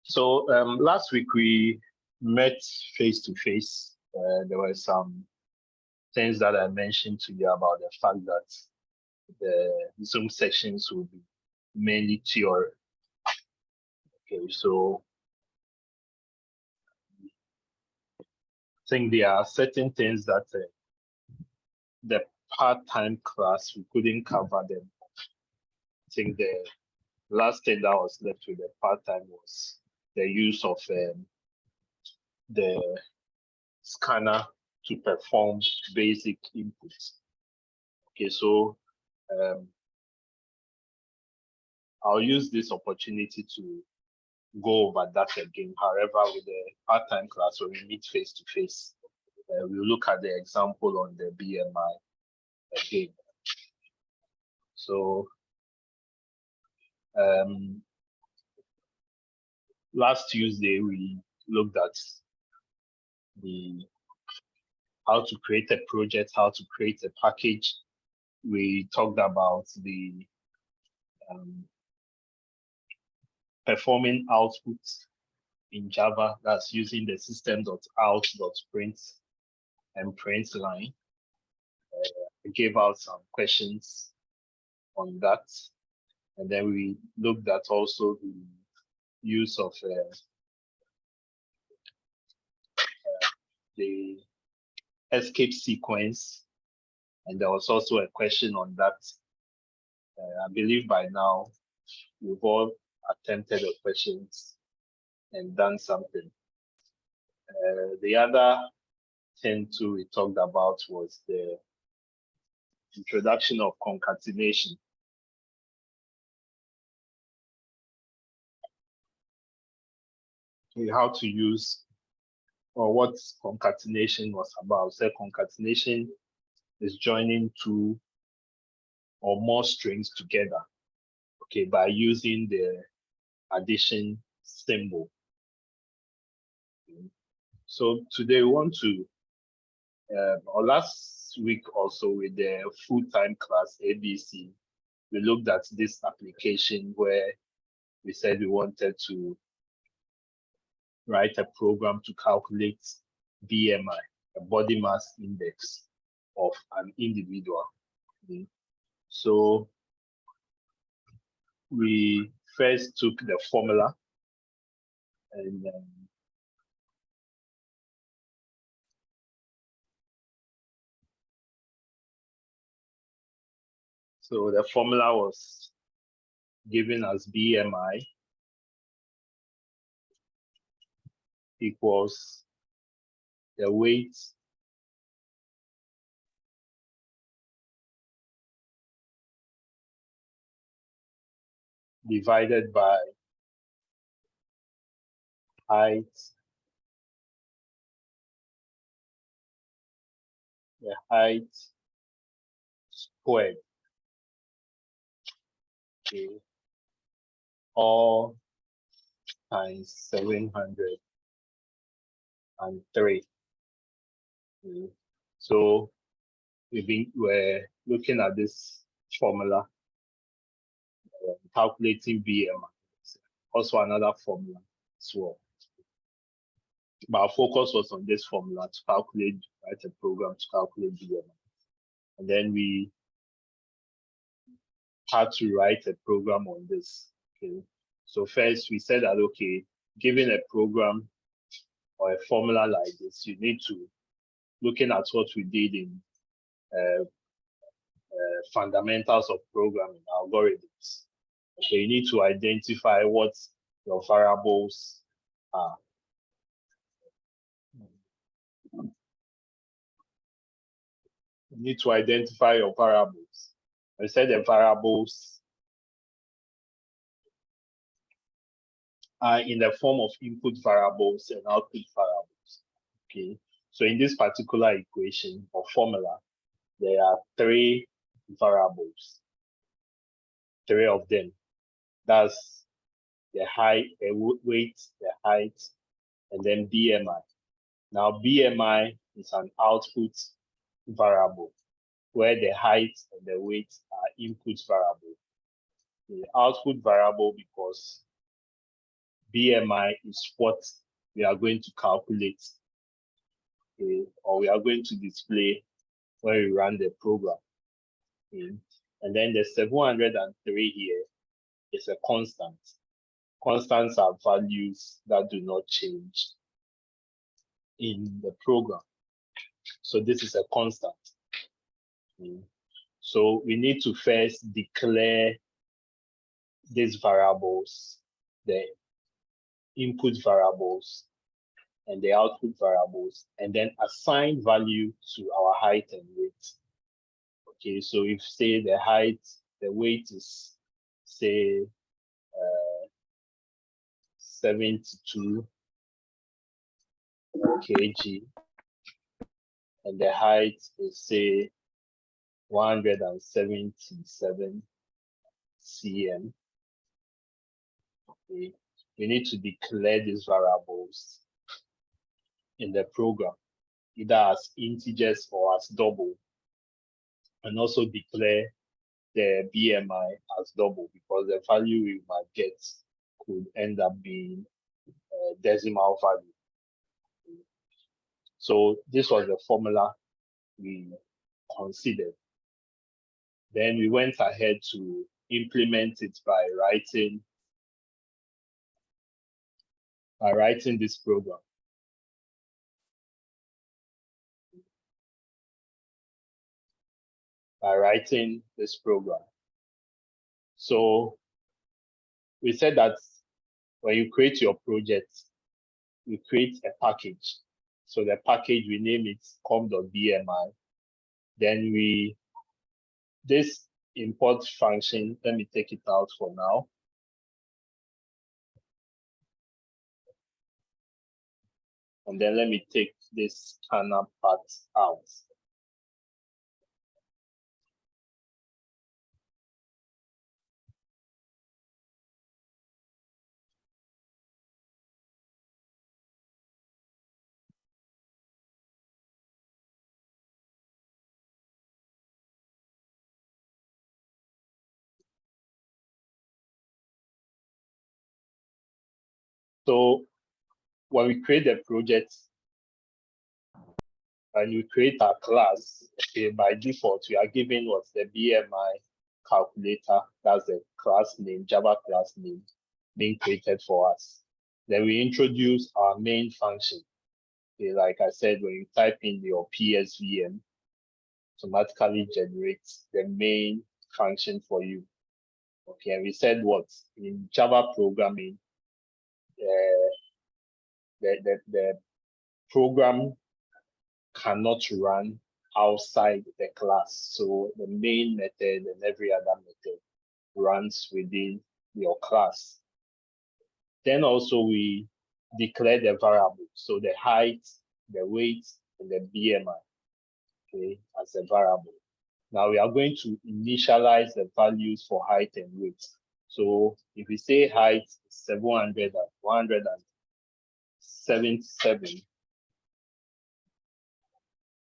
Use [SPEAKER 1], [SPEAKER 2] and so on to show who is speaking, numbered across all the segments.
[SPEAKER 1] So last week we met face to face. There were some things that I mentioned to you about the fact that the Zoom sessions will be mainly theory. Okay, so I think there are certain things that the part-time class we couldn't cover them. I think the last thing that was left with the part-time was the use of the scanner to perform basic inputs. Okay, so I'll use this opportunity to go over that again. However, with the part-time class when we meet face to face, we'll look at the example on the BMI again. So last Tuesday we looked at how to create a project, how to create a package. We talked about the performing outputs in Java, that's using the system.out.print and print line. I gave out some questions on that. And then we looked at also the use of the escape sequence. And there was also a question on that. I believe by now we've all attempted the questions and done something. The other thing too we talked about was the introduction of concatenation. How to use or what concatenation was about. So concatenation is joining two or more strings together, okay, by using the addition symbol. So today we want to, or last week also with the full-time class ABC, we looked at this application where we said we wanted to write a program to calculate BMI, a body mass index of an individual. So we first took the formula and so the formula was given as BMI equals the weight divided by height, the height squared, okay, all times 703. Okay. So we're looking at this formula, calculating BMI. Also another formula as well. But our focus was on this formula to calculate, write a program to calculate BMI. And then we had to write a program on this. Okay. So first we said that, okay, given a program or a formula like this, you need to, looking at what we did in fundamentals of programming, algorithms. Okay, you need to identify what your variables are. You need to identify your variables. I said the variables are in the form of input variables and output variables. Okay, so in this particular equation or formula, there are three variables, three of them. That's the height, the weight, the height, and then BMI. Now, BMI is an output variable where the height and the weight are input variable. The output variable because BMI is what we are going to calculate, okay, or we are going to display when we run the program. Okay. And then the 703 here is a constant. Constants are values that do not change in the program. So this is a constant. Okay. So we need to first declare these variables, the input variables and the output variables, and then assign value to our height and weight. Okay, so if say the height, the weight is say 72 kg, and the height is say 177 cm. Okay, we need to declare these variables in the program, either as integers or as double, and also declare the BMI as double, because the value we might get could end up being a decimal value. So this was the formula we considered. Then we went ahead to implement it by writing this program. So we said that when you create your project, you create a package. So the package, we name it com.bmi. Then this import function, let me take it out for now. And then let me take this scanner part out. So when we create the project and we create our class, okay, by default, we are given what's the BMI calculator. That's the class name, Java class name being created for us. Then we introduce our main function. Okay, like I said, when you type in your PSVM, automatically generates the main function for you. Okay, and we said what? In Java programming, the program cannot run outside the class. So the main method and every other method runs within your class. Then also we declare the variables. So the height, the weight, and the BMI, okay, as a variable. Now we are going to initialize the values for height and weight. So if we say height is 177,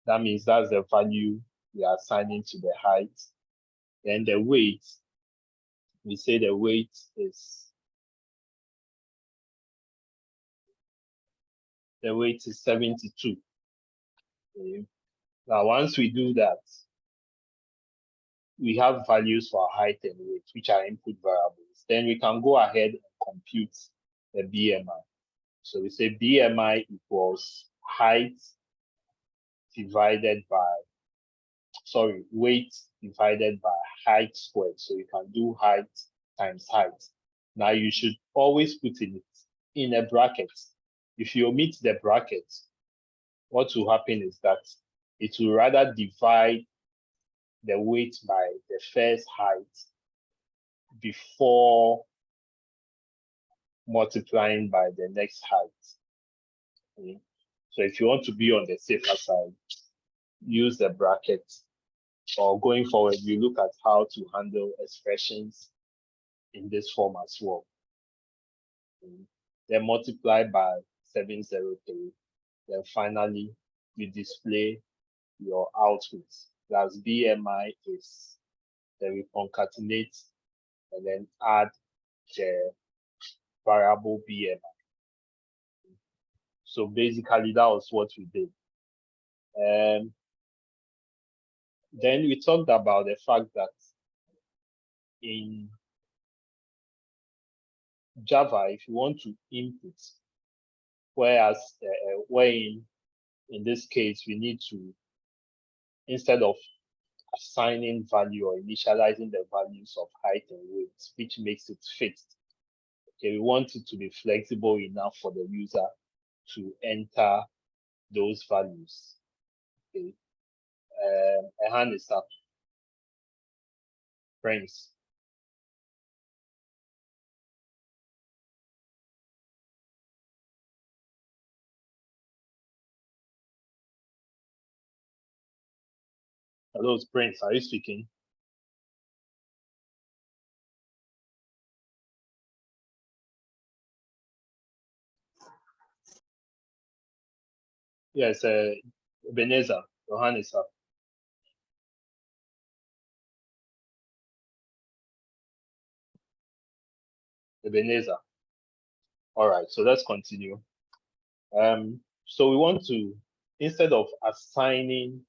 [SPEAKER 1] that means that's the value we are assigning to the height. Then the weight, we say the weight is 72. Okay. Now once we do that, we have values for height and weight, which are input variables. Then we can go ahead and compute the BMI. So we say BMI equals weight divided by height squared. So you can do height times height. Now you should always put it in a bracket. If you omit the bracket, what will happen is that it will rather divide the weight by the first height before multiplying by the next height. Okay. So if you want to be on the safer side, use the bracket, or going forward, you look at how to handle expressions in this form as well. Okay. Then multiply by 703. Then finally, you display your output. Plus BMI is, then we concatenate and then add the variable BMI. So basically, that was what we did. Then we talked about the fact that in Java, if you want to input, whereas in this case, we need to, instead of assigning value or initializing the values of height and weight, which makes it fixed. Okay, we want it to be flexible enough for the user to enter those values. Okay, a hand is up. Friends. Hello, Prince. Are you speaking? Yes, Ebenezer. Your hand is up. Ebenezer. All right, so let's continue. So we want to, instead of assigning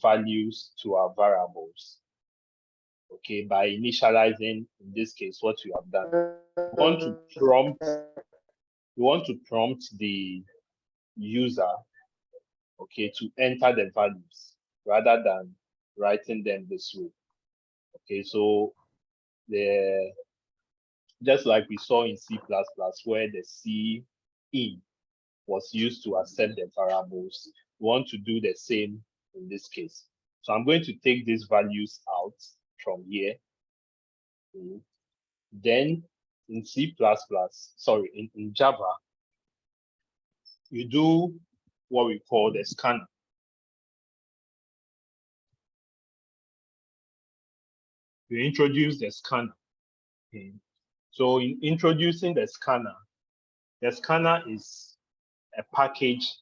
[SPEAKER 1] values to our variables, okay, by initializing, in this case, what we have done, we want to prompt the user, okay, to enter the values rather than writing them this way. Okay, so just like we saw in C++, where the C in was used to accept the variables, we want to do the same in this case. So I'm going to take these values out from here. Then in C++, sorry, in Java, you do what we call the scanner. You introduce the scanner. Okay. So in introducing the scanner is a package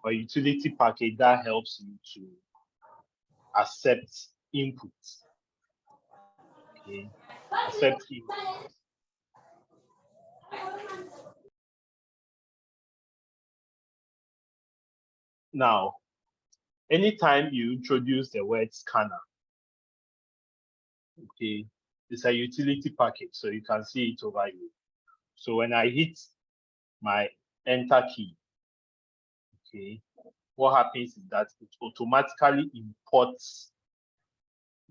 [SPEAKER 1] or utility package that helps you to accept inputs. Okay. Accept inputs. Now, anytime you introduce the word scanner, okay, it's a utility package, so you can see it over here. So when I hit my enter key, okay, what happens is that it automatically imports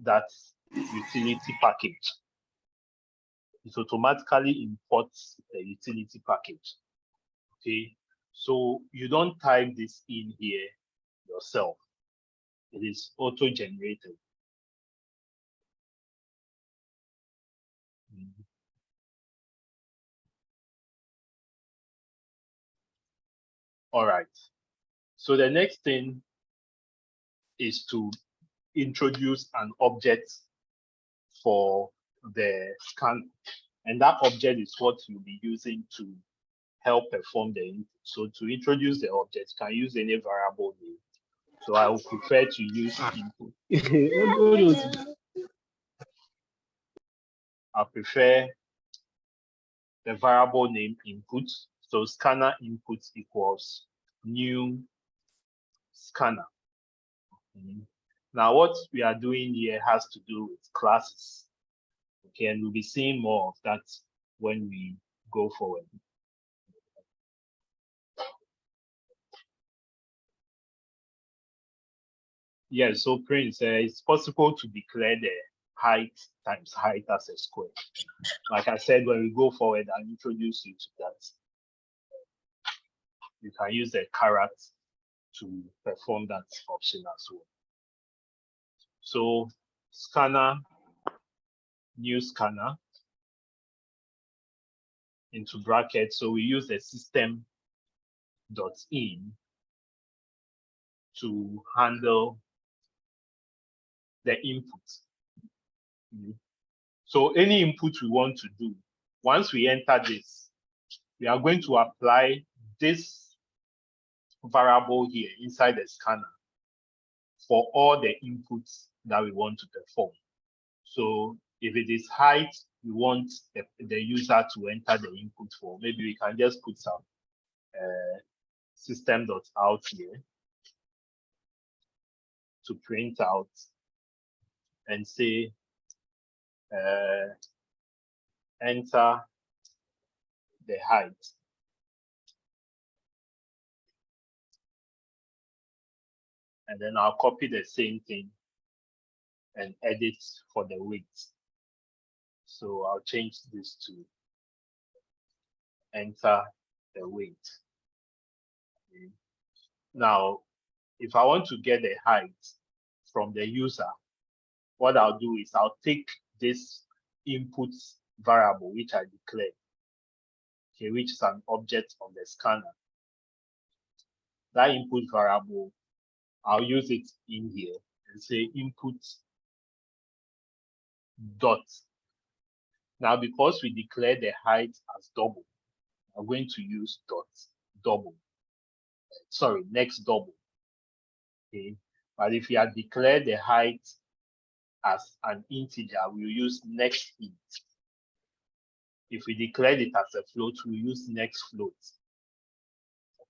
[SPEAKER 1] that utility package. It automatically imports the utility package. Okay, so you don't type this in here yourself. It is auto-generated. All right. So the next thing is to introduce an object for the scan, and that object is what you'll be using to help perform the input. So to introduce the object, you can use any variable name. So I would prefer to use input. I prefer the variable name input. So scanner input equals new scanner. Now what we are doing here has to do with classes. Okay, and we'll be seeing more of that when we go forward. Yeah, so Prince, it's possible to declare the height times height as a square. Like I said, when we go forward, I'll introduce you to that. You can use the caret to perform that option as well. So scanner, new scanner, into brackets. So we use the system.in to handle the input. So any input we want to do, once we enter this, we are going to apply this variable here inside the scanner for all the inputs that we want to perform. So if it is height, we want the user to enter the input for. Maybe we can just put some system.out here to print out and say enter the height. And then I'll copy the same thing and edit for the weight. So I'll change this to enter the weight. Okay. Now, if I want to get the height from the user, what I'll do is I'll take this input variable which I declared, okay, which is an object on the scanner. That input variable, I'll use it in here and say input dot. Now, because we declare the height as double, I'm going to use dot double. Sorry, next double. Okay, but if you had declared the height as an integer, we'll use next int. If we declared it as a float, we'll use next float.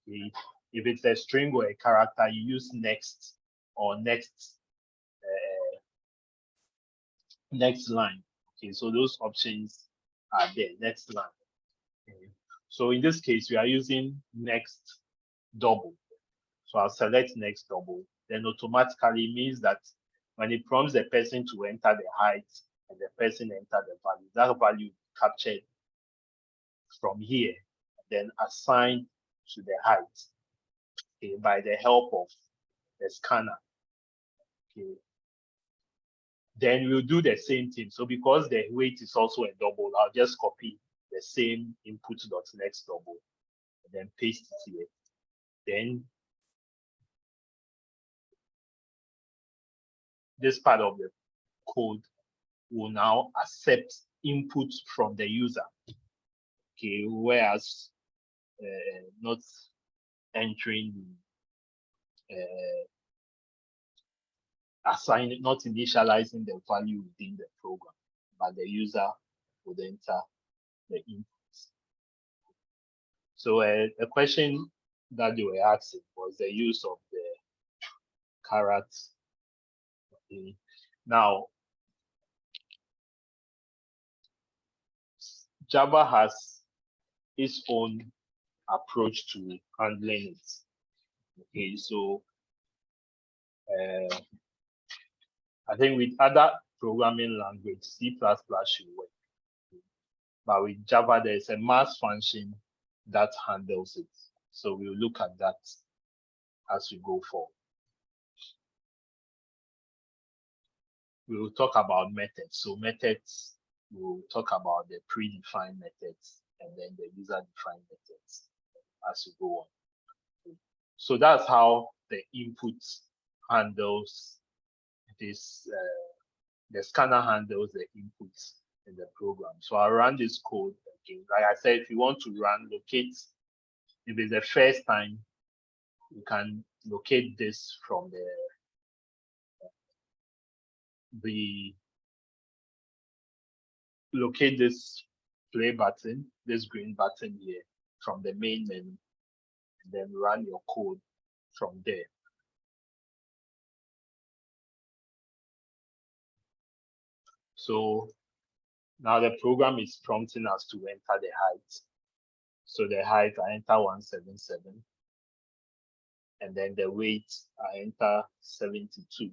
[SPEAKER 1] Okay, if it's a string or a character, you use next or next next line. Okay, so those options are there. Next line. Okay. So in this case, we are using next double. So I'll select next double. Then automatically means that when it prompts the person to enter the height and the person enter the value, that value captured from here, then assigned to the height, okay, by the help of the scanner. Okay. Then we'll do the same thing. So because the weight is also a double, I'll just copy the same input.next double and then paste it here. Then this part of the code will now accept input from the user. Okay, whereas not entering not initializing the value within the program, but the user would enter the inputs. So a question that they were asking was the use of the caret. Okay. Now, Java has its own approach to handling it. Okay, so I think with other programming language, C++ should work. But with Java, there's a mass function that handles it. So we'll look at that as we go forward. We will talk about methods. So methods, we'll talk about the predefined methods and then the user-defined methods as we go on. So that's how the input handles this, the scanner handles the inputs in the program. So I'll run this code again. Like I said, if you want to run locate, if it's the first time, you can locate this from locate this play button, this green button here from the main menu, and then run your code from there. So now the program is prompting us to enter the height. So the height, I enter 177. And then the weight, I enter 72.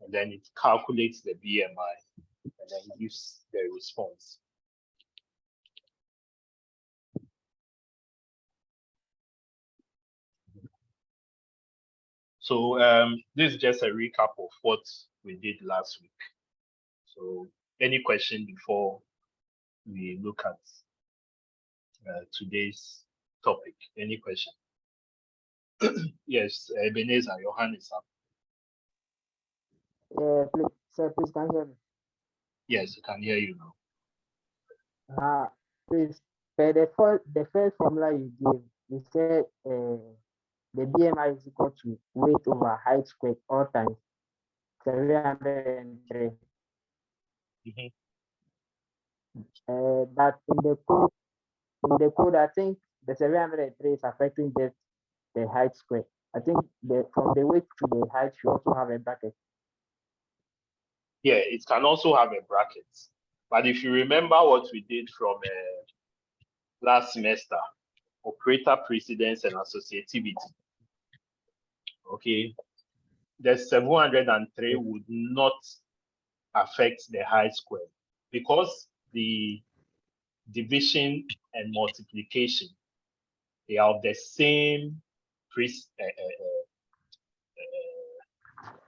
[SPEAKER 1] And then it calculates the BMI and then gives the response. So this is just a recap of what we did last week. So any question before we look at today's topic? Any question? Yes, Ebenezer, your hand is up.
[SPEAKER 2] Please, sir, please can you hear me?
[SPEAKER 1] Yes, I can hear you now.
[SPEAKER 2] Please, the first formula you gave, you said the BMI is equal to weight over height squared all times 703. But in the code, I think the 703 is affecting just the height square. I think from the width to the height, you also have a bracket.
[SPEAKER 1] Yeah, it can also have a bracket. But if you remember what we did from last semester, operator precedence and associativity, okay, the 703 would not affect the height square because the division and multiplication, they are of the same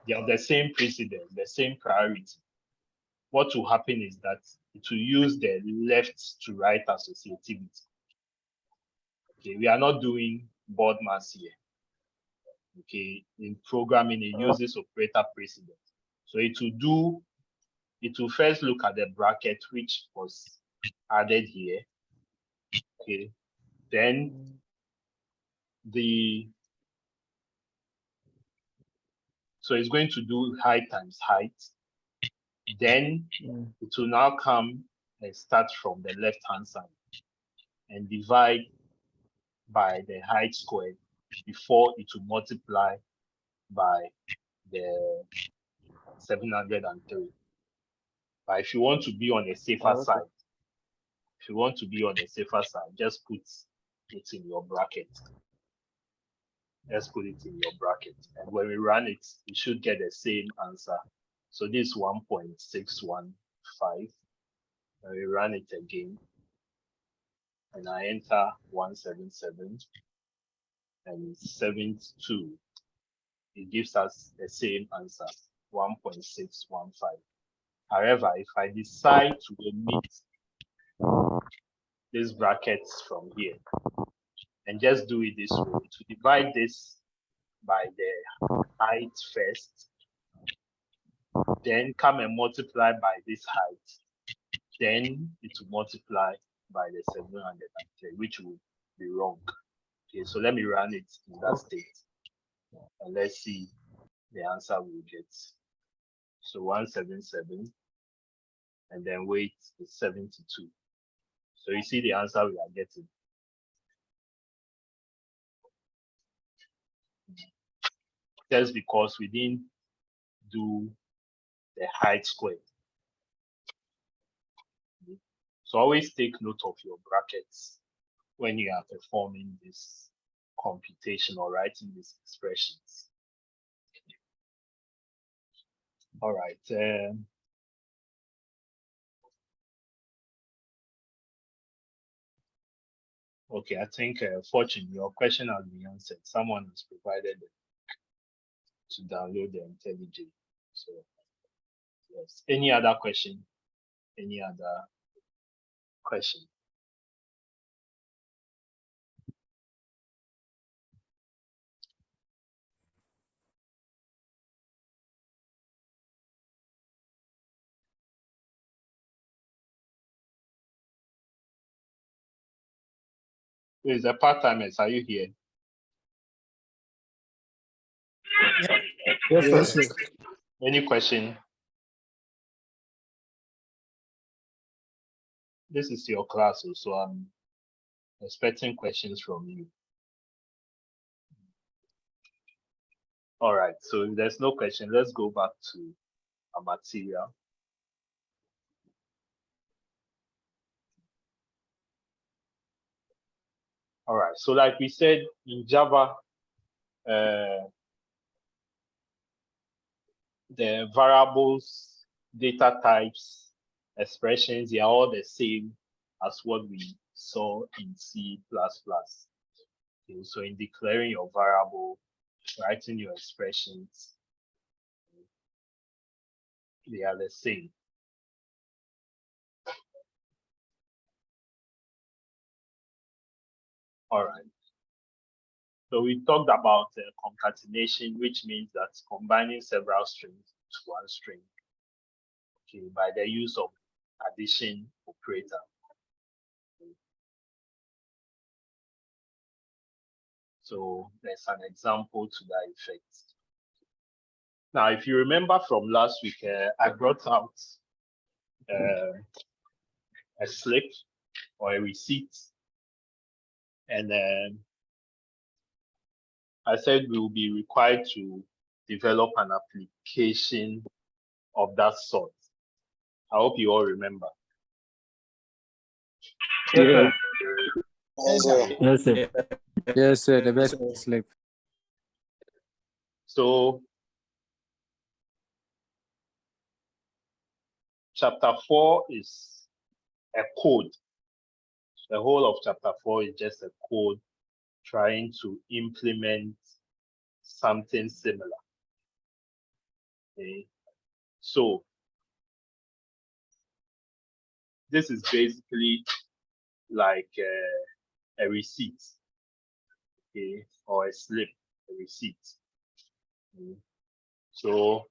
[SPEAKER 1] they are the same precedence, the same priority. What will happen is that it will use the left to right associativity. Okay, we are not doing board mass here. Okay, in programming, it uses operator precedence. So it will first look at the bracket which was added here. Okay, then so it's going to do height times height. Then it will now come and start from the left hand side and divide by the height squared before it will multiply by the 703. But if you want to be on a safer side, just put it in your bracket. Let's put it in your bracket. And when we run it, we should get the same answer. So this 1.615. And we run it again. And I enter 177 and 72. It gives us the same answer, 1.615. However, if I decide to omit these brackets from here and just do it this way, to divide this by the height first, then come and multiply by this height, then it will multiply by the 703, which would be wrong. Okay, so let me run it in that state and let's see the answer we'll get. So 177 and then weight is 72. So you see the answer we are getting. Just because we didn't do the height square. So always take note of your brackets when you are performing this computation or writing these expressions. All right. Okay, I think, Fortune, your question has been answered. Someone has provided to download the IntelliJ. So, yes. Any other question? Any other question? Is a part-timers, are you here?
[SPEAKER 3] Yes, sir.
[SPEAKER 1] Any question? This is your class, so I'm expecting questions from you. All right, so if there's no question, let's go back to our material. All right, so like we said in Java, the variables, data types, expressions, they are all the same as what we saw in C++. Okay, so in declaring your variable, writing your expressions, they are the same. All right. So we talked about concatenation, which means that combining several strings to one string, okay, by the use of addition operator. So there's an example to that effect. Now, if you remember from last week, I brought out a slip or a receipt, and then I said we will be required to develop an application of that sort. I hope you all remember.
[SPEAKER 2] Yes, sir.
[SPEAKER 3] Yes, sir.
[SPEAKER 4] Yes, sir. The best slip.
[SPEAKER 1] So chapter 4 is a code. The whole of chapter 4 is just a code trying to implement something similar. Okay. So this is basically like a receipt, okay, or a slip, a receipt. So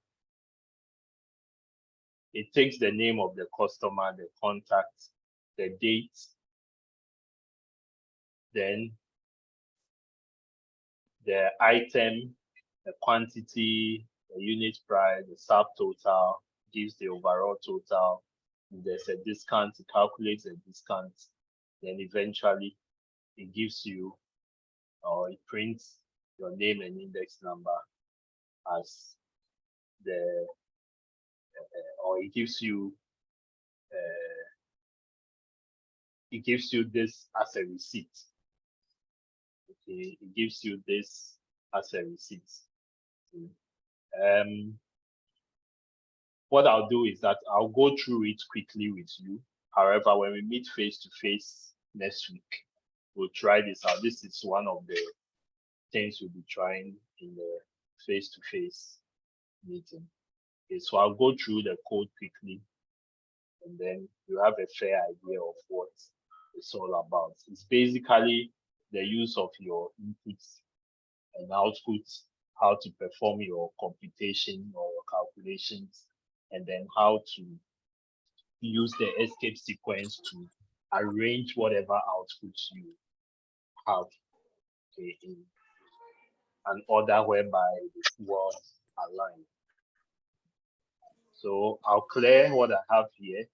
[SPEAKER 1] it takes the name of the customer, the contact, the date, then the item, the quantity, the unit price, the subtotal, gives the overall total. If there's a discount, it calculates the discount. Then eventually it gives you, or it prints your name and index number as the, or it gives you this as a receipt. Okay, it gives you this as a receipt. What I'll do is that I'll go through it quickly with you. However, when we meet face to face next week, we'll try this out. This is one of the things we'll be trying in the face to face meeting. Okay, so I'll go through the code quickly, and then you have a fair idea of what it's all about. It's basically the use of your inputs and outputs, how to perform your computation or your calculations, and then how to use the escape sequence to arrange whatever outputs you have, okay, in an order whereby the two are aligned. So I'll clear what I have here.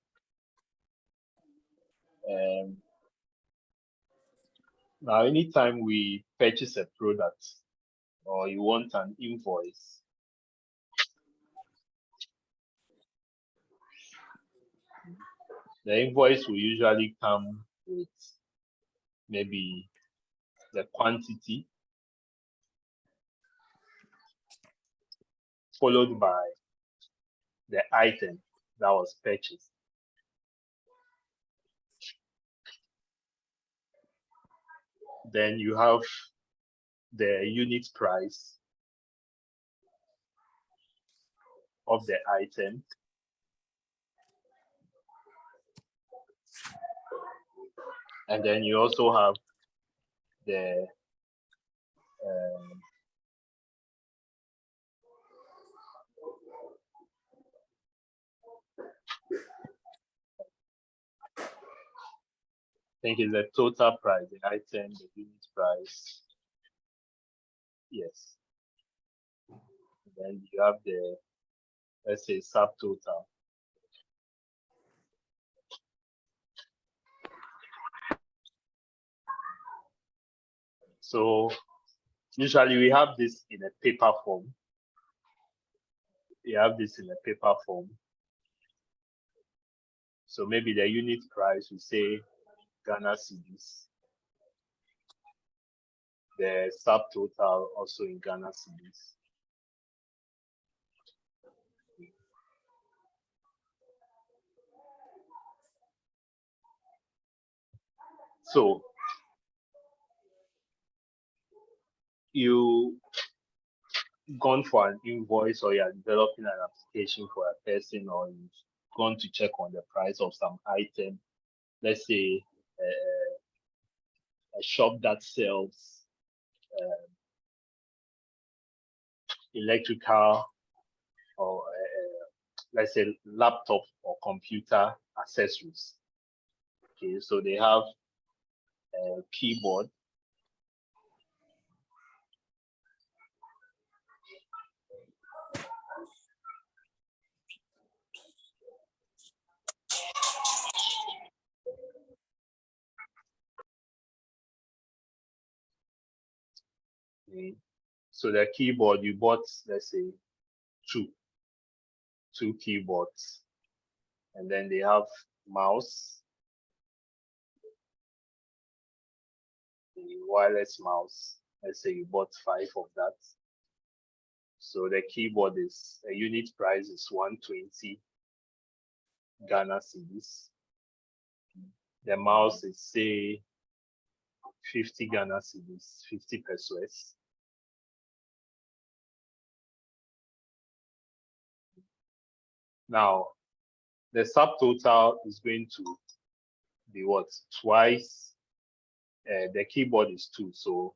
[SPEAKER 1] Now, anytime we purchase a product or you want an invoice, the invoice will usually come with maybe the quantity followed by the item that was purchased. Then you have the unit price of the item. And then you also have the I think it's the total price, the item, the unit price. Yes. And then you have the, let's say, subtotal. So usually we have this in a paper form. We have this in a paper form. So maybe the unit price, we say Ghana cedis. The subtotal also in Ghana cedis. So you gone for an invoice or you are developing an application for a person, or you've gone to check on the price of some item, let's say a shop that sells electrical or let's say laptop or computer accessories. Okay, so they have a keyboard, Okay. So the keyboard you bought, let's say two keyboards, and then they have mouse, the wireless mouse. Let's say you bought 5 of that. So the keyboard is a unit price is 120 Ghana cedis. The mouse is say 50 Ghana cedis, 50 pesos. Now, the subtotal is going to be what? Twice. The keyboard is 2, so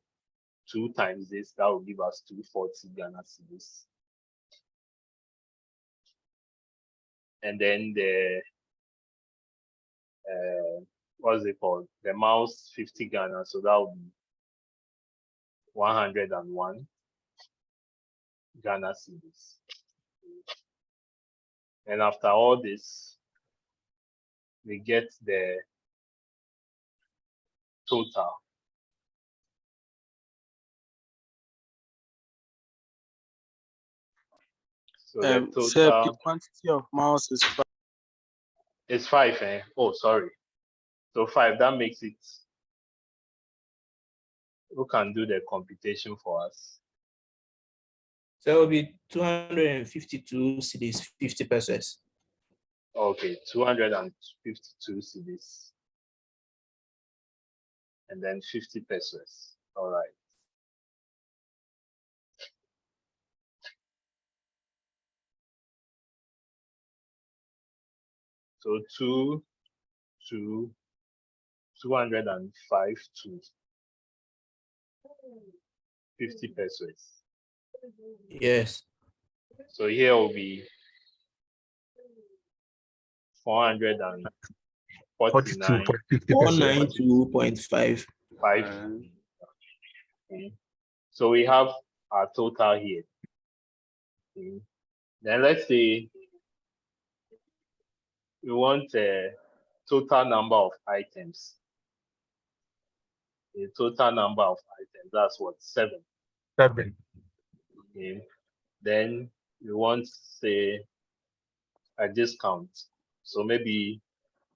[SPEAKER 1] 2 times this, that will give us 240 Ghana cedis. And then the what's it called? The mouse 50 Ghana, so that will be 101 Ghana cedis. And after all this, we get the total. So the total
[SPEAKER 3] Sir, the quantity of mouse is 5.
[SPEAKER 1] is 5, eh? Oh, sorry. So 5, that makes it. Who can do the computation for us?
[SPEAKER 5] So it will be 252 cedis, 50 pesos.
[SPEAKER 1] Okay, 252 cedis. And then 50 pesos. All right. So 205 to 50 pesos.
[SPEAKER 5] Yes.
[SPEAKER 1] So here will be 449.
[SPEAKER 5] 492.5.
[SPEAKER 1] 5. Okay. So we have our total here. Okay. Then let's say we want a total number of items. The total number of items, that's what? 7.
[SPEAKER 3] 7.
[SPEAKER 1] Okay. Then we want, say, a discount. So maybe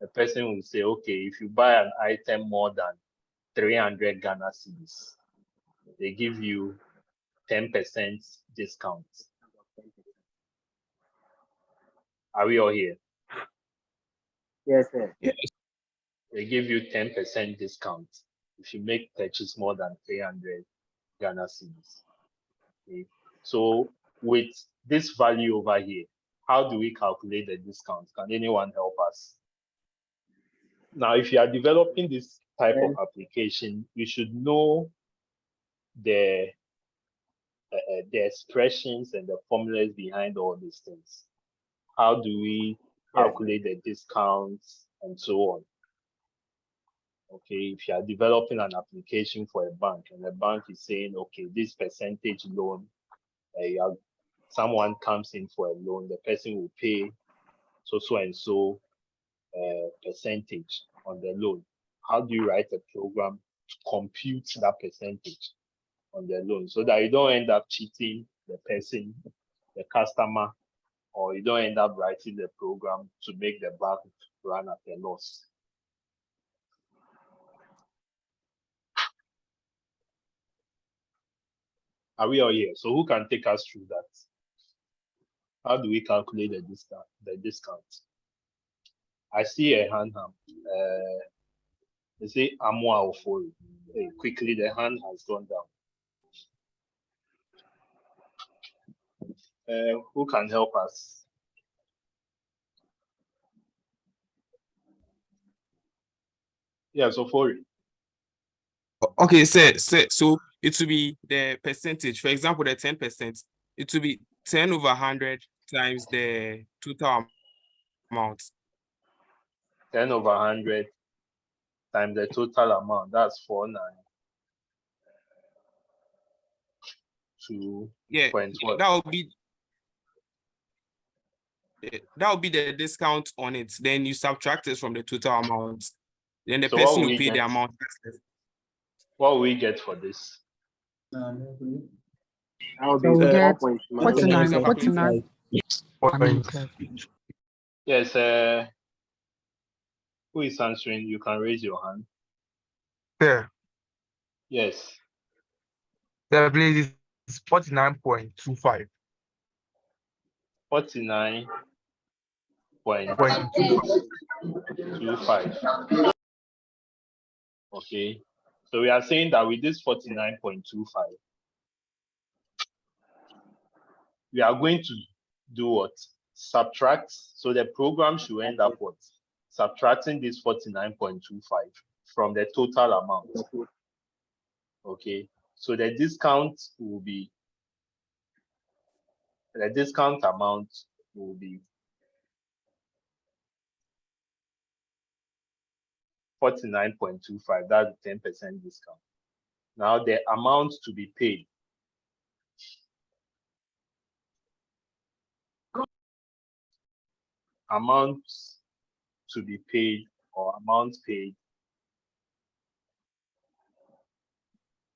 [SPEAKER 1] a person will say, okay, if you buy an item more than 300 Ghana cedis, they give you 10% discount. Are we all here?
[SPEAKER 2] Yes, sir.
[SPEAKER 1] They give you 10% discount if you make purchase more than 300 Ghana cedis. Okay. So with this value over here, how do we calculate the discount? Can anyone help us? Now, if you are developing this type of application, you should know the expressions and the formulas behind all these things. How do we calculate the discounts and so on? Okay, if you are developing an application for a bank and the bank is saying, okay, this percentage loan, someone comes in for a loan, the person will pay so and so percentage on the loan. How do you write a program to compute that percentage on the loan so that you don't end up cheating the person, the customer, or you don't end up writing the program to make the bank run at a loss? Are we all here? So who can take us through that? How do we calculate the discount? I see a hand. They say Amwa Ofori. Hey, quickly, the hand has gone down. Who can help us? Yes, Ofori.
[SPEAKER 6] Okay, so it will be the percentage. For example, the 10%. It will be 10 over 100 times the total amount.
[SPEAKER 1] 10 over 100 times the total amount. That's 492.
[SPEAKER 6] Yeah, that will be the discount on it. Then you subtract it from the total amount. Then the
[SPEAKER 1] So
[SPEAKER 6] person will pay the amount.
[SPEAKER 1] What will we get for this?
[SPEAKER 3] I'll
[SPEAKER 7] So we
[SPEAKER 3] be
[SPEAKER 7] get
[SPEAKER 3] 4.9.
[SPEAKER 7] 49.
[SPEAKER 1] Yes, who is answering? You can raise your hand.
[SPEAKER 8] Sir,
[SPEAKER 1] Yes.
[SPEAKER 8] the place is 49.25.
[SPEAKER 1] 49.25. Okay. So we are saying that with this 49.25, we are going to do what? Subtract. So the program should end up what? Subtracting this 49.25 from the total amount. Okay. So the discount amount will be 49.25. That's 10% discount. Now the amount to be paid. Amount to be paid or amount paid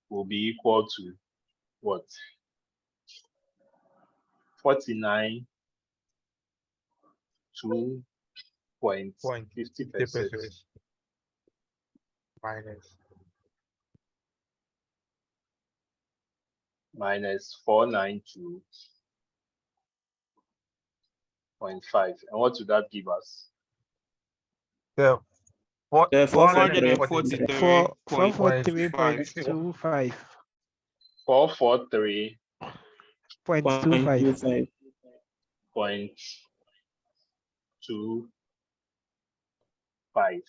[SPEAKER 1] will be equal to what? 49 2.50% minus 492.5. And what would that give us?
[SPEAKER 8] So,
[SPEAKER 5] The
[SPEAKER 6] 443.25.
[SPEAKER 7] 443.25.
[SPEAKER 1] 443.25.
[SPEAKER 5] 25.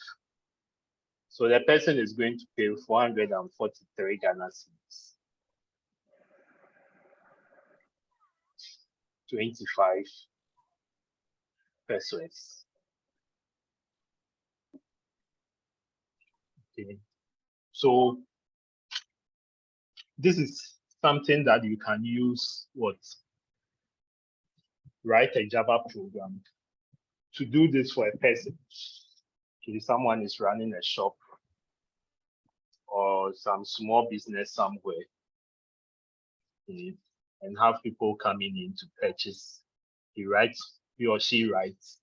[SPEAKER 1] So the person is going to pay 443 Ghana cedis. 25 pesos. Okay. So this is something that you can use write a Java program to do this for a person. Okay, someone is running a shop or some small business somewhere, okay, and have people coming in to purchase. He or she writes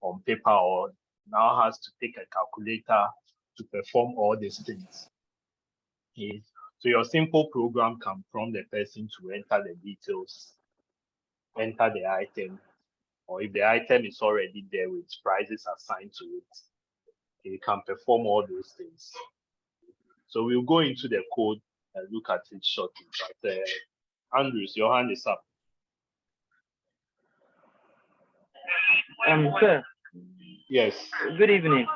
[SPEAKER 1] on paper or now has to take a calculator to perform all these things. Okay. So your simple program can prompt the person to enter the details, enter the item, or if the item is already there with prices assigned to it, it can perform all those things. So we'll go into the code and look at it shortly. But Andrews, your hand is up.
[SPEAKER 2] Sir.
[SPEAKER 1] Yes.
[SPEAKER 2] Good evening.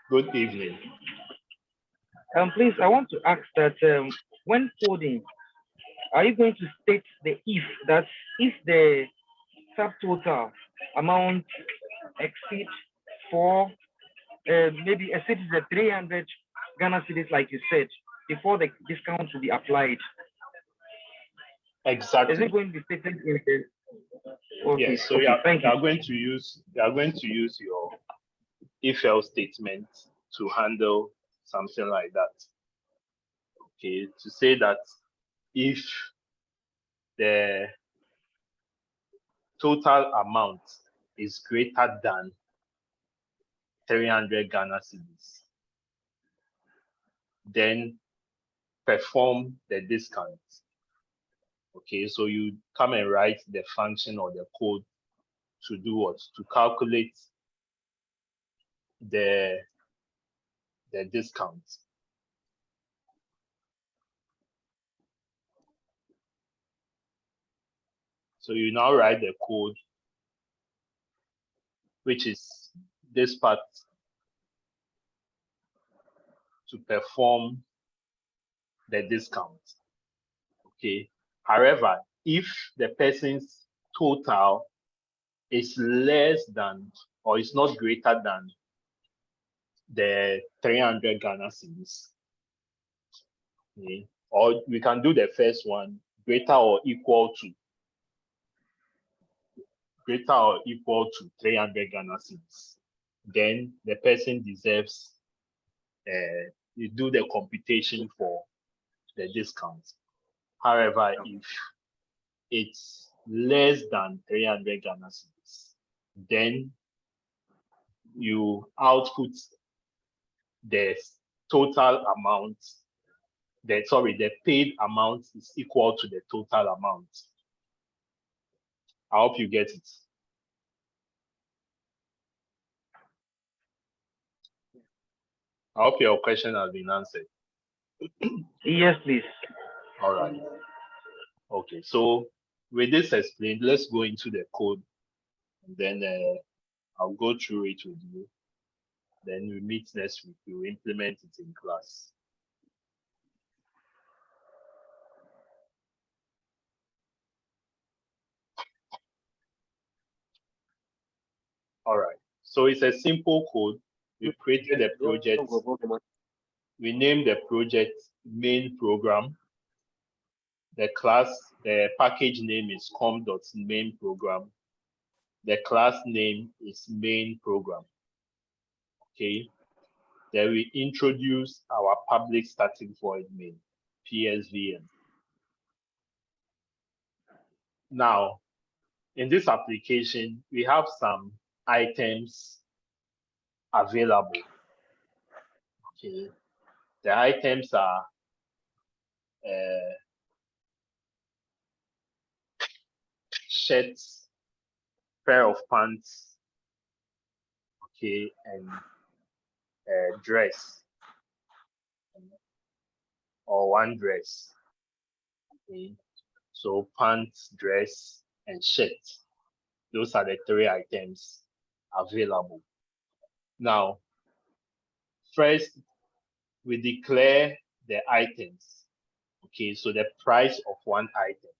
[SPEAKER 1] Good evening.
[SPEAKER 2] Please, I want to ask that when coding, are you going to state the if the subtotal amount exceeds maybe exceeds the 300 Ghana cedis, like you said, before the discount will be applied?
[SPEAKER 1] Exactly.
[SPEAKER 2] Is it going to be stated in the? Okay.
[SPEAKER 1] Yes. So
[SPEAKER 2] okay,
[SPEAKER 1] you are going to use your if-else statement to handle something like that. Okay, to say that if the total amount is greater than 300 Ghana cedis, then perform the discount. Okay, so you come and write the function or the code to do what? To calculate the discount. So you now write the code, which is this part, to perform the discount. Okay. However, if the person's total is less than or is not greater than the 300 Ghana cedis, okay, or we can do the first one, greater or equal to 300 Ghana cedis, then the person deserves you do the computation for the discount. However, if it's less than 300 Ghana cedis, then you output the total amount, the paid amount is equal to the total amount. I hope you get it. I hope your question has been answered.
[SPEAKER 2] Yes, please.
[SPEAKER 1] All right. Okay, so with this explained, let's go into the code, and then I'll go through it with you. Then we meet next week. We'll implement it in class. All right. So it's a simple code. We created a project. We named the project main program. The package name is com.main program. The class name is main program. Okay. Then we introduce our public static void main, PSVM. Now, in this application, we have some items available. Okay. The items are shirts, pair of pants, okay, and dress, or one dress. Okay. So pants, dress, and shirt. Those are the three items available. Now, first, we declare the items. Okay, so the price of one item,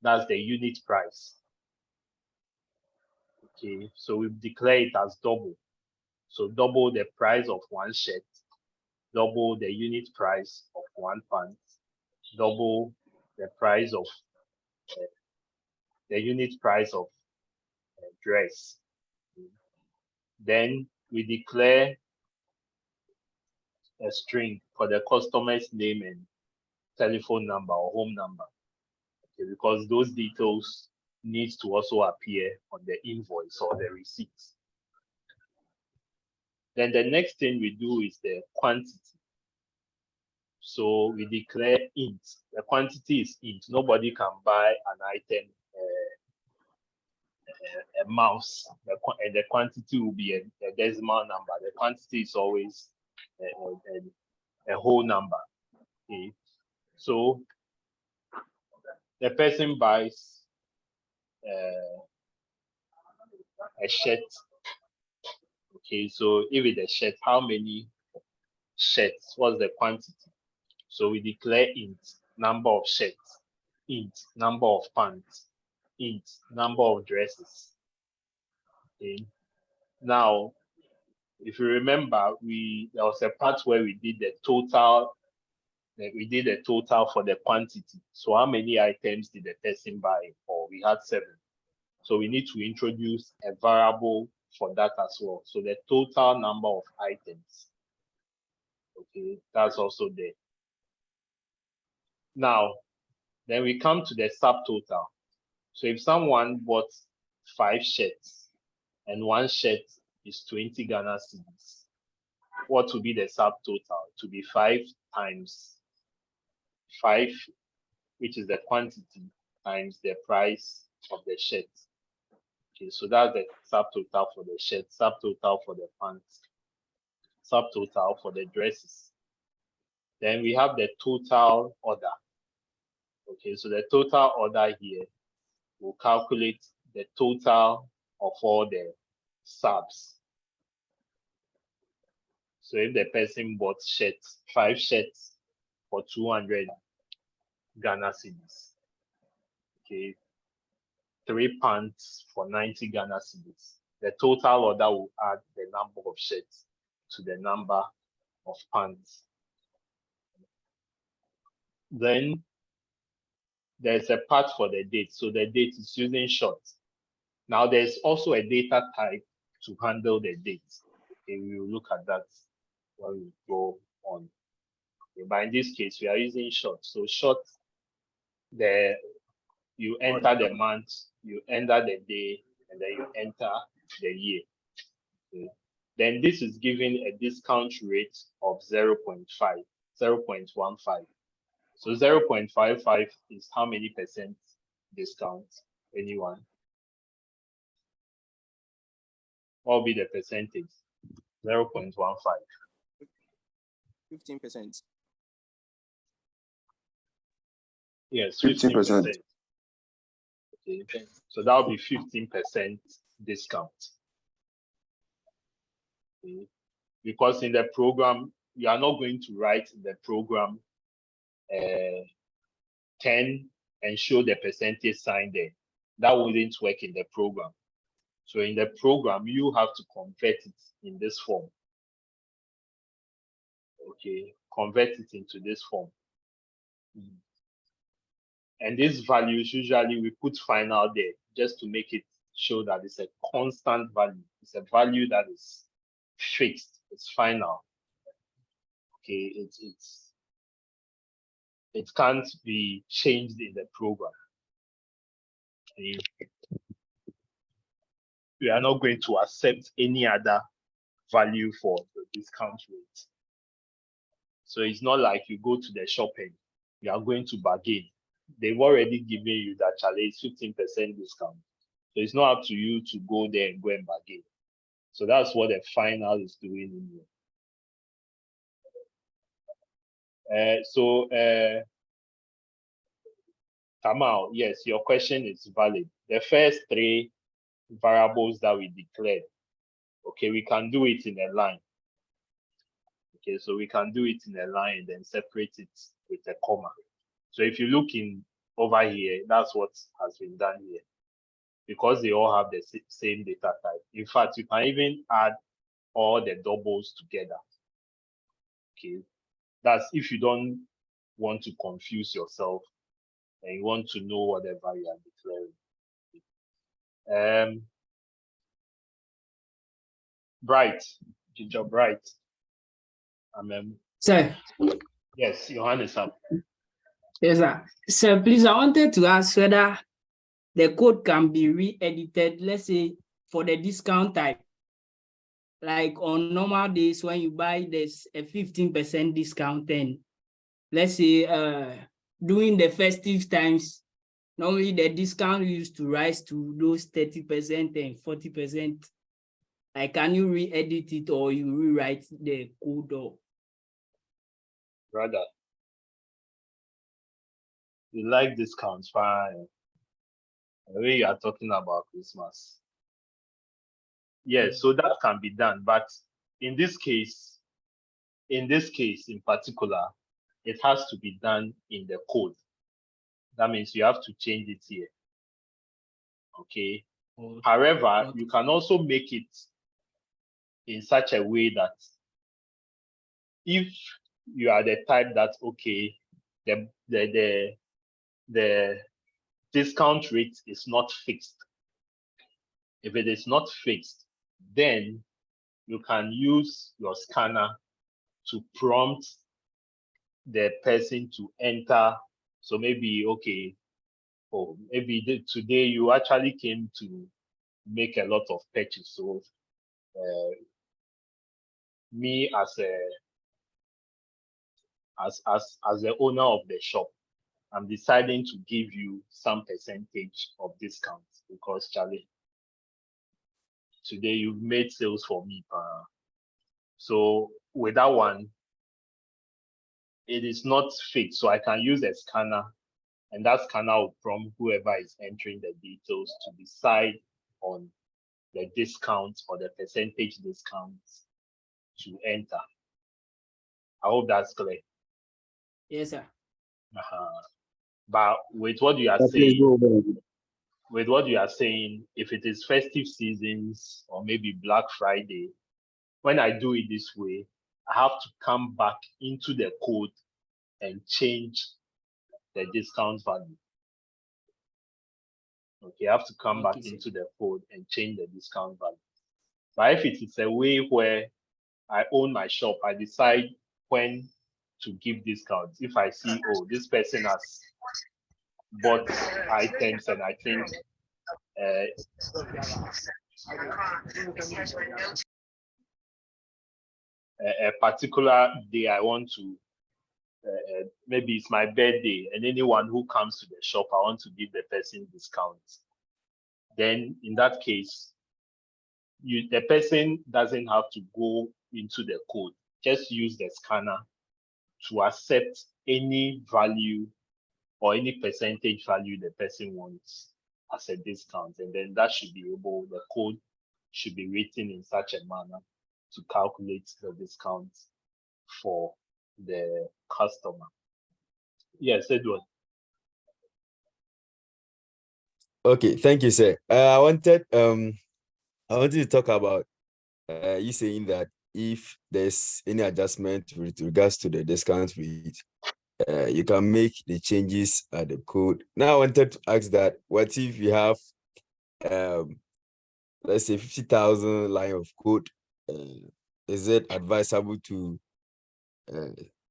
[SPEAKER 1] that's the unit price. Okay, so we declare it as double. So double the price of one shirt, double the unit price of one pant, double the price of the unit price of dress. Then we declare a string for the customer's name and telephone number or home number. Okay, because those details need to also appear on the invoice or the receipt. Then the next thing we do is the quantity. So we declare int. The quantity is int. Nobody can buy an item, a mouse, and the quantity will be a decimal number. The quantity is always a whole number. Okay. So the person buys a shirt. Okay, so if it's a shirt, how many shirts? What's the quantity? So we declare int number of shirts, int number of pants, int number of dresses. Okay. Now, if you remember, there was a part where we did the total. We did a total for the quantity. So how many items did the person buy? Or we had 7. So we need to introduce a variable for that as well. So the total number of items. Okay, that's also there. Now, then we come to the subtotal. So if someone bought 5 shirts and one shirt is 20 Ghana cedis, what will be the subtotal? To be 5 times 5, which is the quantity, times the price of the shirt. Okay, so that's the subtotal for the shirt, subtotal for the pants, subtotal for the dresses. Then we have the total order. Okay, so the total order here will calculate the total of all the subs. So if the person bought shirts, 5 shirts for 200 Ghana cedis, okay, 3 pants for 90 Ghana cedis, the total order will add the number of shirts to the number of pants. Then there's a part for the date. So the date is using short. Now there's also a data type to handle the date. Okay, we will look at that when we go on. Okay, but in this case, we are using short. So short you enter the month, you enter the day, and then you enter the year. Okay. Then this is giving a discount rate of 0.5, 0.15. So 0.55 is how many percent discount? Anyone? What will be the percentage? 0.15.
[SPEAKER 7] 15%.
[SPEAKER 1] Yes,
[SPEAKER 3] 15%.
[SPEAKER 1] 15%. Okay. So that will be 15% discount. Okay. Because in the program, you are not going to write in the program 10 and show the percentage sign there. That wouldn't work in the program. So in the program, you have to convert it in this form. Okay, convert it into this form. And these values, usually we put final there just to make it show that it's a constant value. It's a value that is fixed, it's final. Okay, it can't be changed in the program. Okay. We are not going to accept any other value for the discount rate. So it's not like you go to the shop and you are going to bargain. They've already given you that challenge 15% discount. So it's not up to you to go there and go and bargain. So that's what the final is doing in here. Kamal, yes, your question is valid. The first three variables that we declared, okay, we can do it in a line. Okay, so we can do it in a line and then separate it with a comma. So if you look in over here, that's what has been done here. Because they all have the same data type. In fact, you can even add all the doubles together. Okay, that's if you don't want to confuse yourself and you want to know whatever you are declaring. Bright, Ginger Bright.
[SPEAKER 9] Sir.
[SPEAKER 1] Yes, your hand is up.
[SPEAKER 9] Yes, sir. Sir, please, I wanted to ask whether the code can be re-edited, let's say, for the discount type. Like on normal days when you buy, there's a 15% discount, and let's say during the festive times, normally the discount used to rise to those 30% and 40%. Like, can you re-edit it or you rewrite the code? Or
[SPEAKER 1] brother, you like discounts, fine. The way you are talking about Christmas. Yes, so that can be done, but in this case in particular, it has to be done in the code. That means you have to change it here. Okay. However, you can also make it in such a way that if you are the type that, okay, the discount rate is not fixed. If it is not fixed, then you can use your scanner to prompt the person to enter. So maybe, okay, or maybe today you actually came to make a lot of purchases. So me as the owner of the shop, I'm deciding to give you some percentage of discount because Charlie, today you've made sales for me. So with that one, it is not fixed. So I can use a scanner, and that scanner will prompt whoever is entering the details to decide on the discount or the percentage discount to enter. I hope that's clear.
[SPEAKER 9] yes, sir.
[SPEAKER 1] But with what you are saying, if it is festive seasons or maybe Black Friday, when I do it this way, I have to come back into the code and change the discount value. Okay, I have to come back into the code and change the discount value. But if it is a way where I own my shop, I decide when to give discounts. If I see, oh, this person has bought items, and I think a particular day I want to, maybe it's my birthday, and anyone who comes to the shop, I want to give the person discount. Then in that case, the person doesn't have to go into the code. Just use the scanner to accept any value or any percentage value the person wants as a discount. And then that should be able, the code should be written in such a manner to calculate the discount for the customer. Yes, Edward.
[SPEAKER 7] Okay, thank you, sir. I wanted to talk about you saying that if there's any adjustment with regards to the discount rate, you can make the changes at the code. Now I wanted to ask that, what if you have let's say 50,000 line of code? Is it advisable to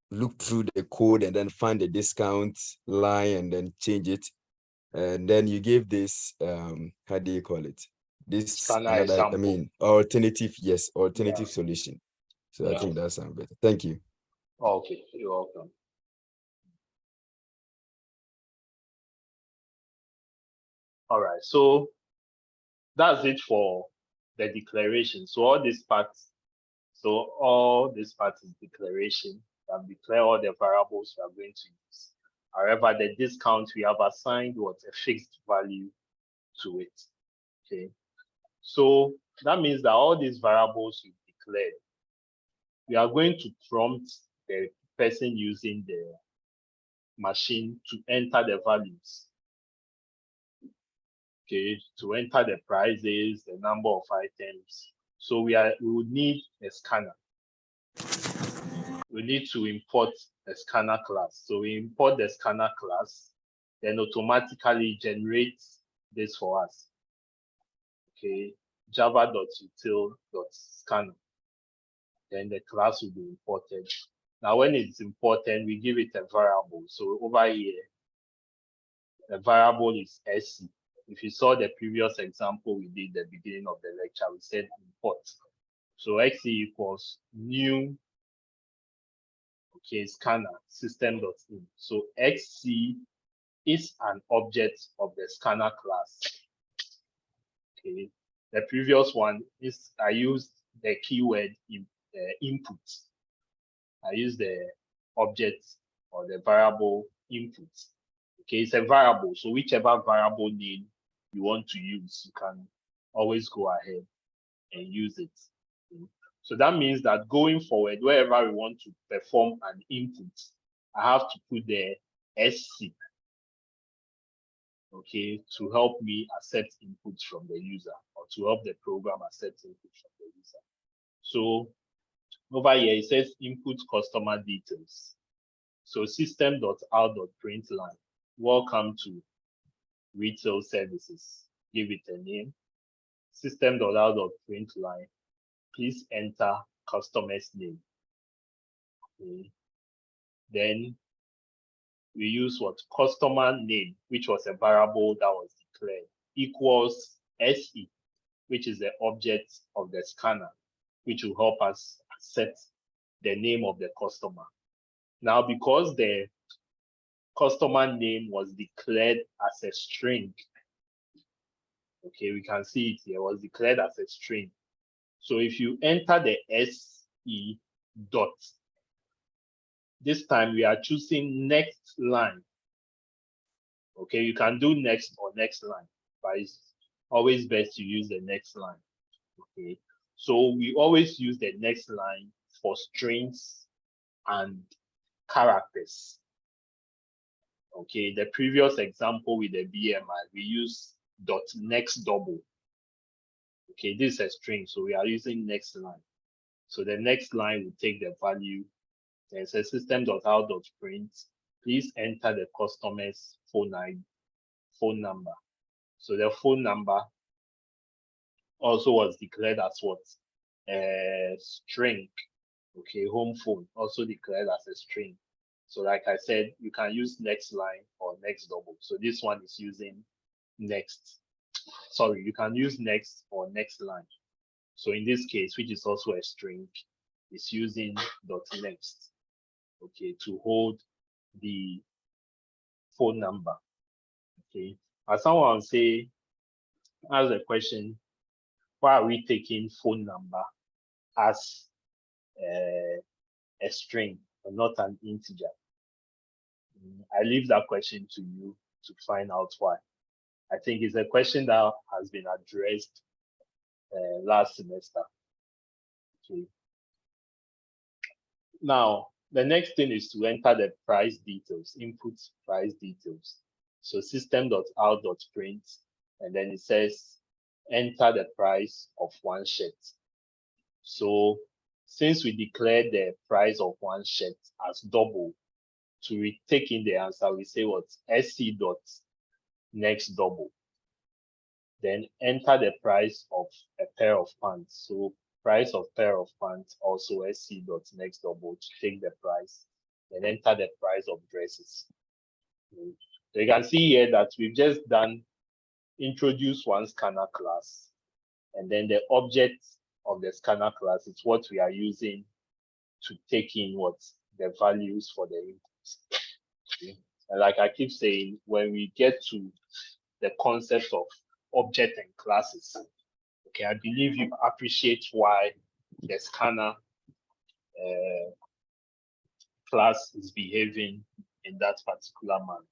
[SPEAKER 7] look through the code and then find the discount line and then change it? And then you gave this how do you call it, this
[SPEAKER 1] Scanner
[SPEAKER 7] another, I
[SPEAKER 1] example.
[SPEAKER 7] mean, alternative, yes, alternative solution. So I
[SPEAKER 1] Yeah.
[SPEAKER 7] think that sounds better. Thank you.
[SPEAKER 1] Okay, you're welcome. All right, so that's it for the declaration. So all this part is declaration. We have declared all the variables we are going to use. However, the discount we have assigned was a fixed value to it. Okay, so that means that all these variables we declared, we are going to prompt the person using the machine to enter the values. Okay, to enter the prices, the number of items. So we would need a scanner. We need to import a scanner class. So we import the scanner class, then automatically generates this for us. Okay, java.util.scanner. Then the class will be imported. Now, when it's imported, we give it a variable. So over here, the variable is SC. If you saw the previous example we did at the beginning of the lecture, we said import. So XC equals new, okay, scanner system.in. So XC is an object of the scanner class. Okay, the previous one is I used the keyword input. I use the object or the variable input. Okay, it's a variable. So whichever variable name you want to use, you can always go ahead and use it. Okay. So that means that going forward, wherever we want to perform an input, I have to put the SC, okay, to help me accept inputs from the user, or to help the program accept input from the user. So over here, it says input customer details. So system.out.println, welcome to retail services. Give it a name. System.out.println, please enter customer's name. Okay. Then we use what? Customer name, which was a variable that was declared, equals SE, which is the object of the scanner, which will help us set the name of the customer. Now, because the customer name was declared as a string, okay, we can see it here, was declared as a string. So if you enter the SE dot, this time we are choosing next line. Okay, you can do next or next line, but it's always best to use the next line. Okay, so we always use the next line for strings and characters. Okay, the previous example with the BMI, we use dot next double. Okay, this is a string, so we are using next line. So the next line will take the value. Then it says system.out.print. Please enter the customer's phone number. So the phone number also was declared as what? A string. Okay, home phone also declared as a string. So like I said, you can use next line or next double. So this one is using next. Sorry, you can use next or next line. So in this case, which is also a string, it's using dot next, okay, to hold the phone number. Okay. As someone will say, ask a question, why are we taking phone number as a string and not an integer? I leave that question to you to find out why. I think it's a question that has been addressed last semester. Okay. Now, the next thing is to enter the price details, input price details. So system.out.print, and then it says enter the price of one shirt. So since we declared the price of one shirt as double, to take in the answer, we say what? SC dot next double. Then enter the price of a pair of pants. So price of pair of pants, also SC dot next double to take the price. Then enter the price of dresses. So you can see here that we've just done introduce one scanner class, and then the object of the scanner class is what we are using to take in what the values for the inputs. Okay. And like I keep saying, when we get to the concept of object and classes, okay, I believe you appreciate why the scanner class is behaving in that particular manner.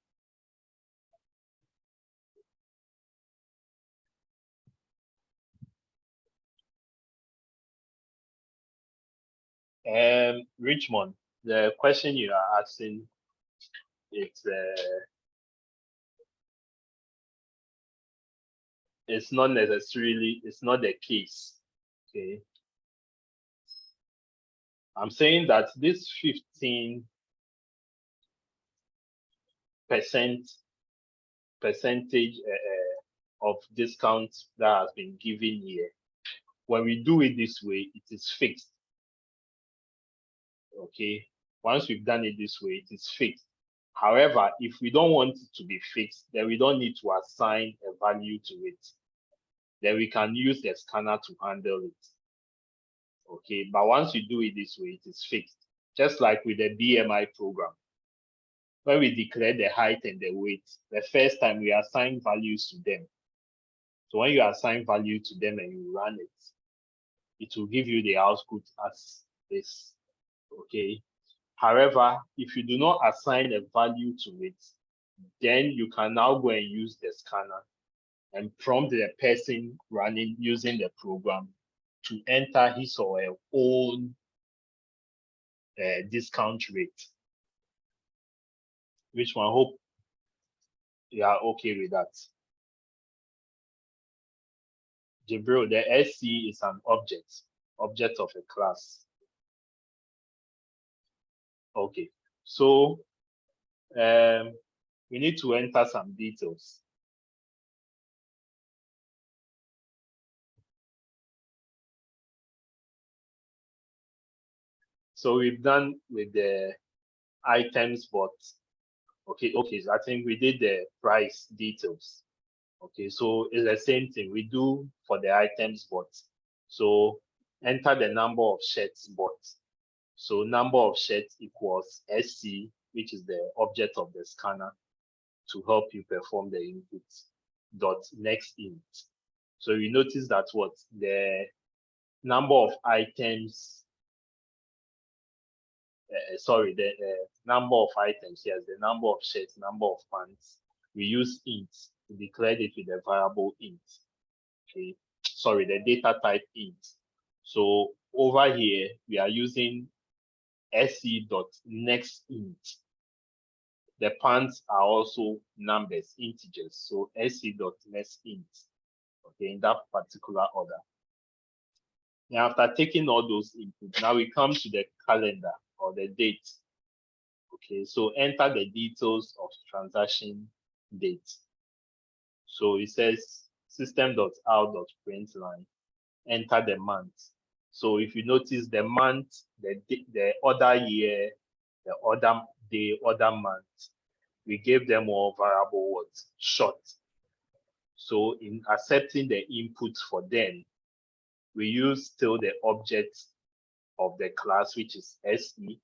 [SPEAKER 1] Richmond, the question you are asking, it's not necessarily, it's not the case. Okay. I'm saying that this 15% percentage of discount that has been given here, when we do it this way, it is fixed. Okay. Once we've done it this way, it is fixed. However, if we don't want it to be fixed, then we don't need to assign a value to it. Then we can use the scanner to handle it. Okay, but once you do it this way, it is fixed. Just like with the BMI program. When we declare the height and the weight, the first time we assign values to them. So when you assign value to them and you run it, it will give you the output as this. Okay. However, if you do not assign a value to it, then you can now go and use the scanner and prompt the person running using the program to enter his or her own discount rate. Which one? Hope you are okay with that. Jibril, the SC is an object of a class. Okay, so we need to enter some details. So we've done with the items, but okay, so I think we did the price details. Okay, so it's the same thing we do for the items bot. So enter the number of shirts bot. So number of shirts equals SC, which is the object of the scanner to help you perform the inputs, dot next int. So you notice that what the number of items, the number of items, yes, the number of shirts, number of pants, we use int to declare it with the variable int. Okay, sorry, the data type int. So over here, we are using sc.next int. The pants are also numbers, integers. So sc.next int. Okay, in that particular order. Now, after taking all those inputs, now we come to the calendar or the date. Okay, so enter the details of transaction date. So it says system.out.println, enter the month. So if you notice the month, the order year, the order the other month, we gave them all variable what? Short. So in accepting the input for them, we use still the object of the class, which is SE,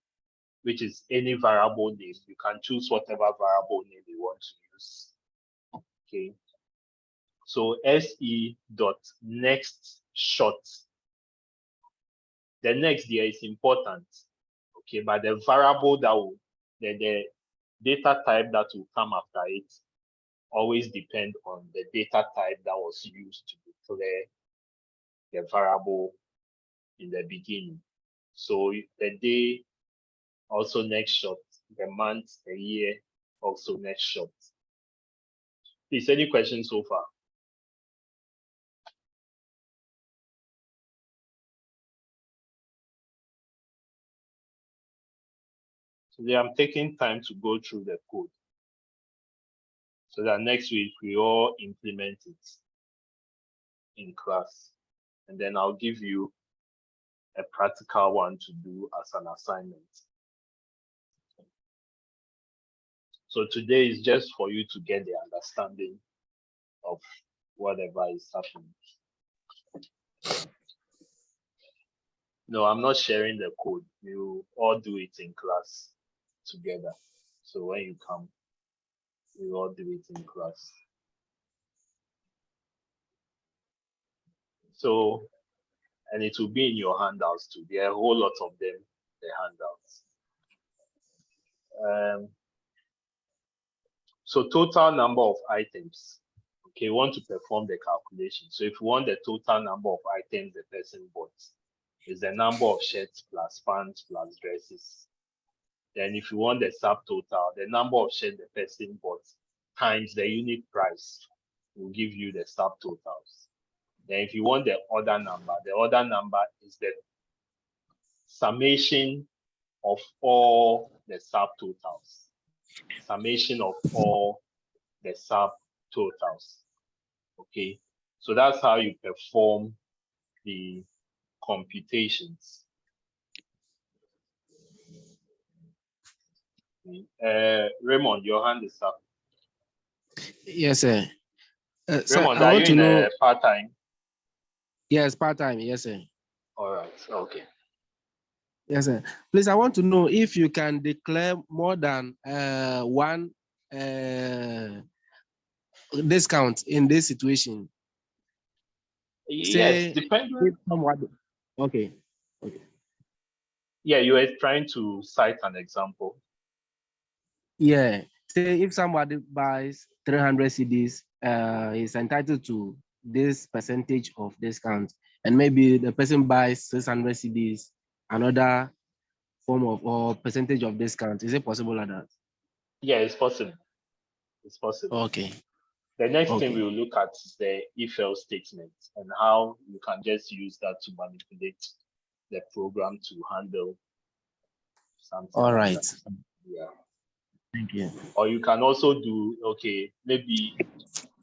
[SPEAKER 1] which is any variable name. You can choose whatever variable name you want to use. Okay. So SE dot next short. The next there is important. Okay, but the variable that will the data type that will come after it always depend on the data type that was used to declare the variable in the beginning. So the day also next short, the month, the year also next short. Please, any questions so far? Today I'm taking time to go through the code so that next week we all implement it in class. And then I'll give you a practical one to do as an assignment. So today is just for you to get the understanding of whatever is happening. No, I'm not sharing the code. You all do it in class together. So when you come, we all do it in class. So, and it will be in your handouts too. There are a whole lot of them, the handouts. So total number of items. Okay, we want to perform the calculation. So if you want the total number of items the person bought, is the number of shirts plus pants plus dresses. Then if you want the subtotal, the number of shirts the person bought times the unit price will give you the subtotals. Then if you want the other number is the summation of all the subtotals. Summation of all the subtotals. Okay, so that's how you perform the computations. Raymond, your hand is up.
[SPEAKER 3] Yes, sir. Sir,
[SPEAKER 1] Raymond,
[SPEAKER 3] I
[SPEAKER 1] are
[SPEAKER 3] want
[SPEAKER 1] you
[SPEAKER 3] to
[SPEAKER 1] in
[SPEAKER 3] know.
[SPEAKER 1] part-time?
[SPEAKER 3] Yes, part-time. Yes, sir.
[SPEAKER 1] All right, okay.
[SPEAKER 3] Yes, sir. Please, I want to know if you can declare more than one discount in this situation.
[SPEAKER 1] Yes,
[SPEAKER 3] Say,
[SPEAKER 1] depending.
[SPEAKER 3] if someone, okay. Okay.
[SPEAKER 1] Yeah, you were trying to cite an example.
[SPEAKER 3] Yeah. Say if somebody buys 300 CDs, is entitled to this percentage of discount, and maybe the person buys 600 CDs, another form of or percentage of discount. Is it possible like that?
[SPEAKER 1] Yeah, it's possible. It's possible.
[SPEAKER 3] Okay.
[SPEAKER 1] The next thing
[SPEAKER 3] Okay.
[SPEAKER 1] we will look at is the if-else statement and how you can just use that to manipulate the program to handle something.
[SPEAKER 3] All
[SPEAKER 1] like
[SPEAKER 3] right.
[SPEAKER 1] that. Yeah.
[SPEAKER 3] Thank you.
[SPEAKER 1] Or you can also do, okay, maybe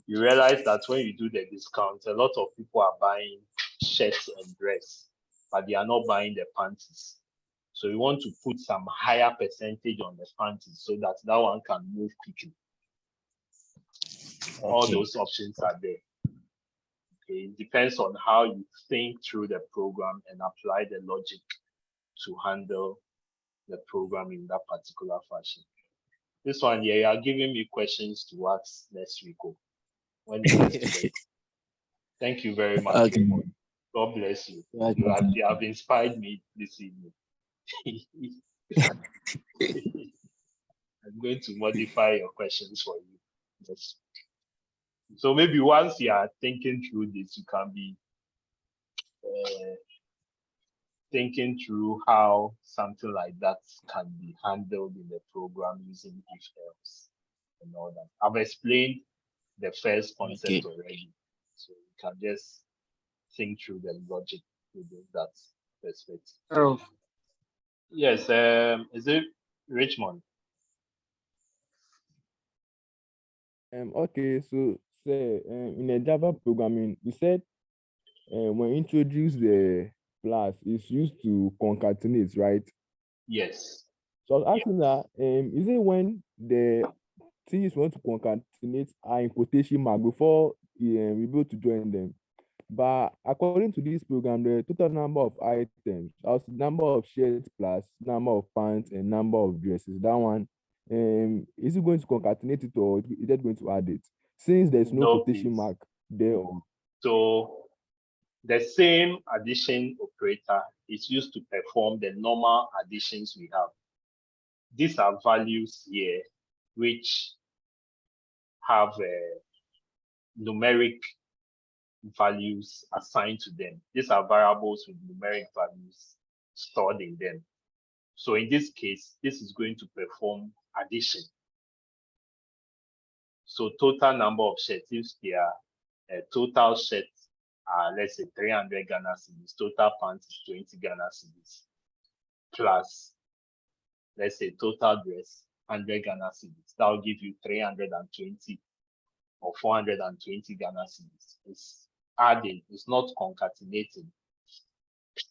[SPEAKER 1] you realize that when you do the discount, a lot of people are buying shirts and dress, but they are not buying the panties. So you want to put some higher percentage on the panties so that that one can move quickly.
[SPEAKER 3] Okay.
[SPEAKER 1] All those options are there. Okay, it depends on how you think through the program and apply the logic to handle the program in that particular fashion. This one, yeah, you are giving me questions to ask next week. When it gets to that. Thank you very much.
[SPEAKER 3] Okay.
[SPEAKER 1] Raymond. God bless you.
[SPEAKER 3] Okay.
[SPEAKER 1] You have inspired me this evening. I'm going to modify your questions for you. Yes. So maybe once you are thinking through this, you can be thinking through how something like that can be handled in the program using if else and all that. I've explained the first concept already, so you can just think through the logic within that perspective.
[SPEAKER 3] Oh.
[SPEAKER 1] Yes, is it Richmond?
[SPEAKER 10] Okay, so say in a Java programming, you said when you introduce the plus, it's used to concatenate, right?
[SPEAKER 1] Yes.
[SPEAKER 10] So I was asking that, is it when the things want to concatenate are in quotation mark before we able to join them? But according to this program, the total number of items, also number of shirts plus number of pants and number of dresses, that one, is it going to concatenate it or is it going to add it? Since there's no
[SPEAKER 1] No,
[SPEAKER 10] quotation
[SPEAKER 1] please.
[SPEAKER 10] mark there on.
[SPEAKER 1] So the same addition operator is used to perform the normal additions we have. These are values here which have numeric values assigned to them. These are variables with numeric values stored in them. So in this case, this is going to perform addition. So total number of shirts, if there are total shirts are, let's say 300 Ghana cedis, total pants is 20 Ghana cedis, plus, let's say total dress, 100 Ghana cedis. That will give you 320 or 420 Ghana cedis. It's adding, it's not concatenating.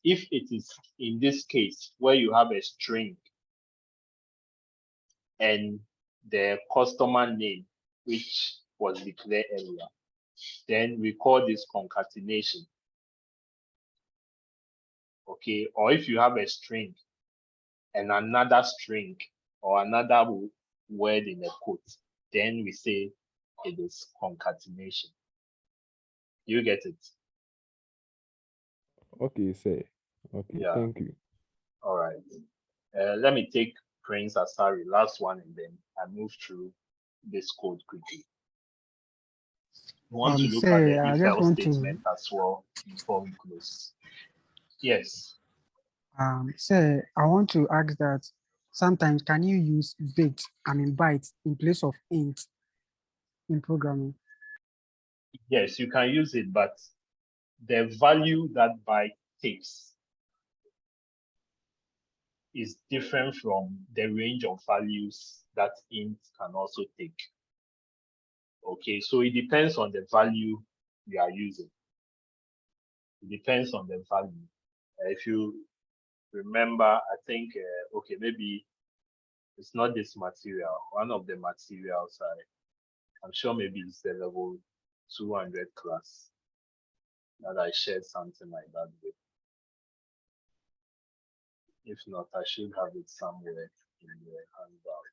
[SPEAKER 1] If it is in this case where you have a string and the customer name, which was declared earlier, then we call this concatenation. Okay, or if you have a string and another string or another word in a quote, then we say it is concatenation. You get it?
[SPEAKER 10] Okay, sir. Okay,
[SPEAKER 1] Yeah.
[SPEAKER 10] thank you.
[SPEAKER 1] All right. Let me take Prince Asari, last one, and then I move through this code quickly. We want to look at the
[SPEAKER 11] I
[SPEAKER 1] if
[SPEAKER 11] just
[SPEAKER 1] else
[SPEAKER 11] want to
[SPEAKER 1] statement as well before we close. Yes.
[SPEAKER 11] say I want to ask that sometimes can you use bytes in place of int in programming?
[SPEAKER 1] Yes, you can use it, but the value that byte takes is different from the range of values that int can also take. Okay, so it depends on the value you are using. It depends on the value. If you remember, I think, okay, maybe it's not this material. One of the materials, I'm sure maybe it's the level 200 class that I shared something like that with. If not, I should have it somewhere in the handout.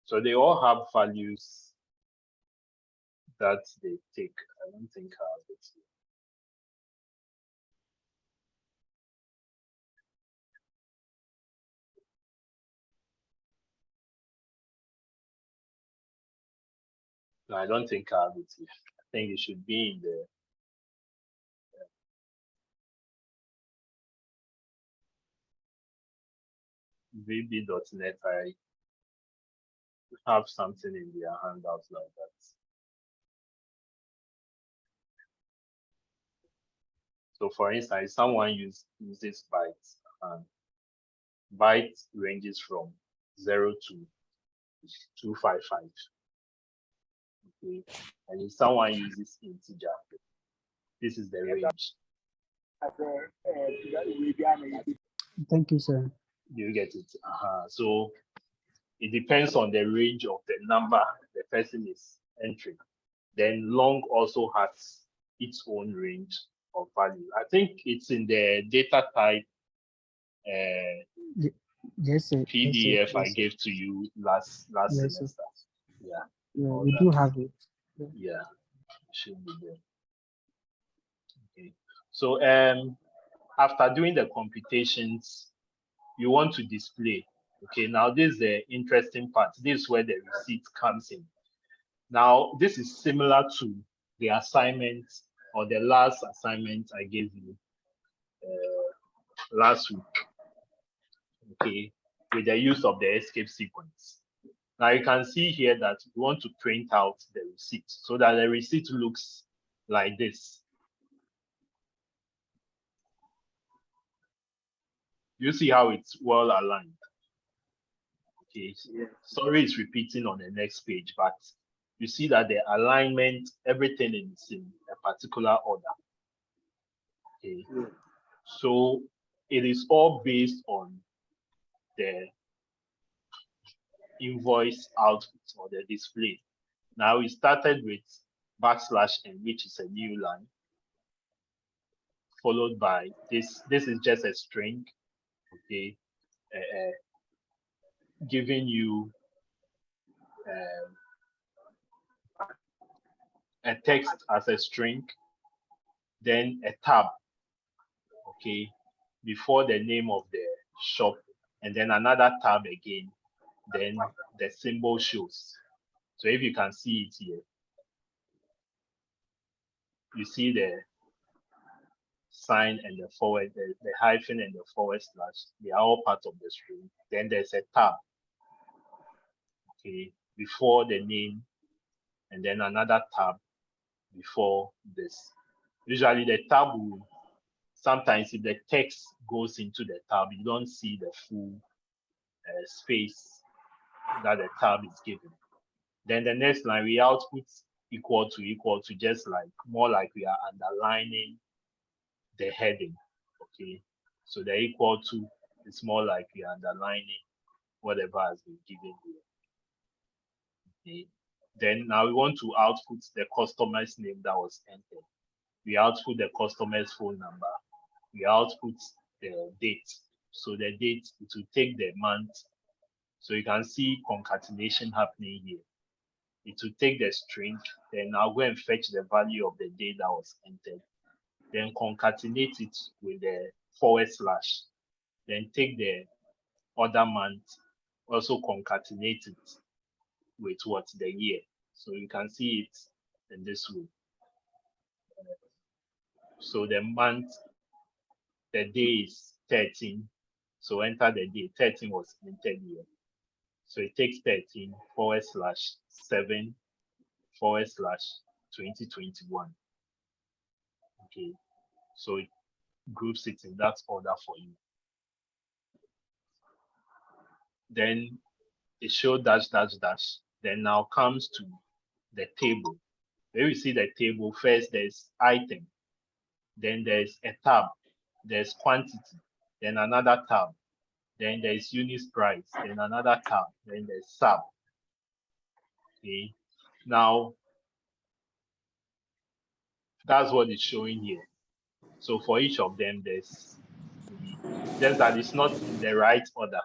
[SPEAKER 1] So they all have values that they take. I don't think I have it here. No, I don't think I have it here. I think it should be in the vb.net. I have something in their handouts like that. So for instance, someone uses bytes, and byte ranges from 0 to 255. Okay. And if someone uses integer, this is the range.
[SPEAKER 11] Thank you, sir.
[SPEAKER 1] You get it. So it depends on the range of the number the person is entering. Then long also has its own range of value. I think it's in the data type
[SPEAKER 11] Yes, sir.
[SPEAKER 1] PDF
[SPEAKER 11] Yes,
[SPEAKER 1] I
[SPEAKER 11] sir.
[SPEAKER 1] gave to you last
[SPEAKER 11] Yes, sir.
[SPEAKER 1] semester. Yeah.
[SPEAKER 11] Yeah,
[SPEAKER 1] all
[SPEAKER 11] we
[SPEAKER 1] that.
[SPEAKER 11] do have it.
[SPEAKER 1] Yeah, should be there. Okay. So after doing the computations, you want to display. Okay, now this is the interesting part. This is where the receipt comes in. Now, this is similar to the assignment or the last assignment I gave you last week. Okay, with the use of the escape sequence. Now you can see here that we want to print out the receipt so that the receipt looks like this. You see how it's well aligned. Okay, sorry it's repeating on the next page, but you see that the alignment, everything is in a particular order. Okay, So it is all based on the invoice output or the display. Now we started with \n, which is a new line, followed by this. This is just a string, okay, giving you a text as a string, then a tab, okay, before the name of the shop, and then another tab again, then the symbol shows. So if you can see it here, you see the sign and the forward, the hyphen and the forward slash, they are all part of the string. Then there's a tab, okay, before the name, and then another tab before this. Usually the tab will, sometimes if the text goes into the tab, you don't see the full space that the tab is given. Then the next line, we output equal to, just like, more like we are underlining the heading, okay? So the equal to is more like we are underlining whatever has been given here. Okay. Then now we want to output the customer's name that was entered. We output the customer's phone number. We output the date. So the date, it will take the month. So you can see concatenation happening here. It will take the string, then I'll go and fetch the value of the date that was entered. Then concatenate it with the forward slash. Then take the other month, also concatenate it with what? The year. So you can see it in this way. So the month, the day is 13. So enter the day. 13 was entered here. So it takes 13 /7 /2021. Okay. So it groups it in that order for you. Then it shows dash dash dash. Then now comes to the table. When we see the table, first there's item, then there's a tab, there's quantity, then another tab, then there's unit price, then another tab, then there's sub. Okay. Now that's what it's showing here. So for each of them, there's just that it's not in the right order.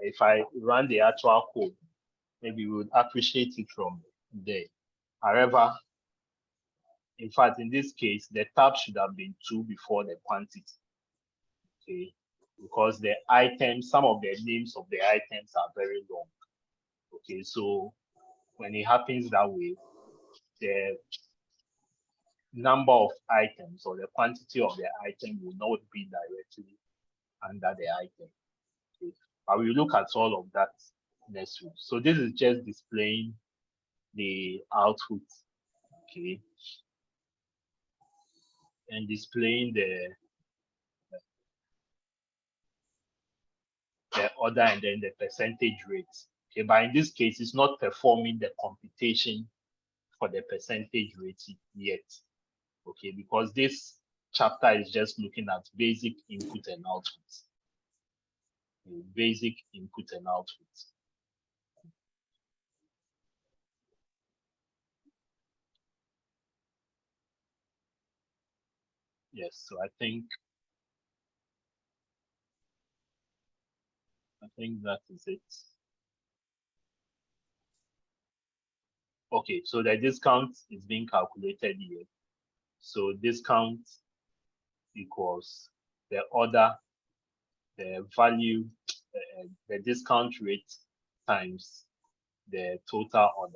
[SPEAKER 1] If I run the actual code, maybe we would appreciate it from there. However, in fact, in this case, the tab should have been 2 before the quantity. Okay, because the items, some of the names of the items are very long. Okay, so when it happens that way, the number of items or the quantity of the item will not be directly under the item. Okay. But we look at all of that next week. So this is just displaying the output, okay, and displaying the order and then the percentage rates. Okay, but in this case, it's not performing the computation for the percentage rate yet. Okay, because this chapter is just looking at basic input and output. Okay, basic input and output. Yes, so I think that is it. Okay, so the discount is being calculated here. So discount equals the order, the value, the discount rate times the total order.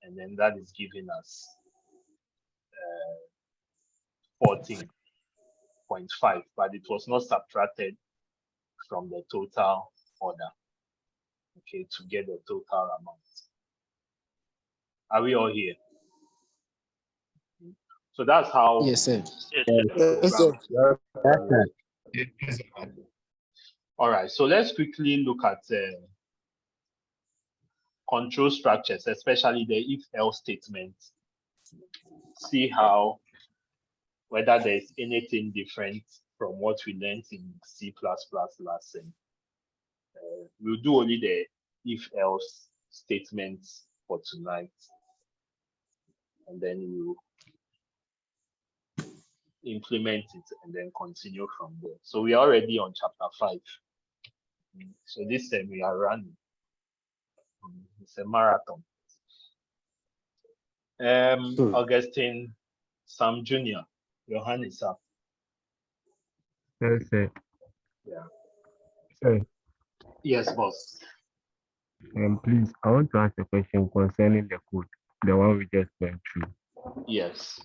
[SPEAKER 1] And then that is giving us 14.5, but it was not subtracted from the total order, okay, to get the total amount. Are we all here? So that's how.
[SPEAKER 3] Yes, sir.
[SPEAKER 6] Yes, sir.
[SPEAKER 1] All right, so let's quickly look at control structures, especially the if-else statement. See how, whether there's anything different from what we learned in C++ last sem. We'll do only the if-else statements for tonight, and then we'll implement it and then continue from there. So we are already on chapter 5. So this time we are running. It's a marathon. Augustine Sam Jr., your hand is up.
[SPEAKER 8] Yes, sir.
[SPEAKER 1] Yeah.
[SPEAKER 8] Sir,
[SPEAKER 1] Yes, boss.
[SPEAKER 8] please, I want to ask a question concerning the code, the one we just went through.
[SPEAKER 1] Yes.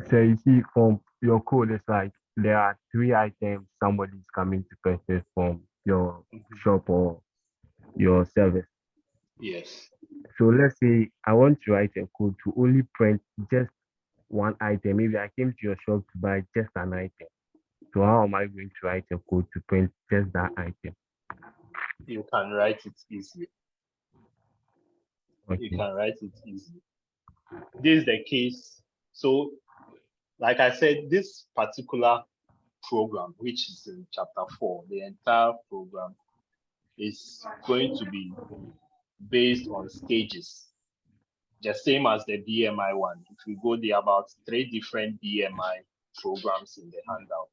[SPEAKER 8] So you see, from your code, it's like there are 3 items somebody is coming to purchase from your shop or your service.
[SPEAKER 1] Yes.
[SPEAKER 8] So let's say I want to write a code to only print just one item. Maybe I came to your shop to buy just an item. So how am I going to write a code to print just that item?
[SPEAKER 1] You can write it easily.
[SPEAKER 8] Okay.
[SPEAKER 1] You can write it easily. This is the case. So, like I said, this particular program, which is in chapter 4, the entire program is going to be based on stages, the same as the BMI one. If we go there, about 3 different BMI programs in the handout.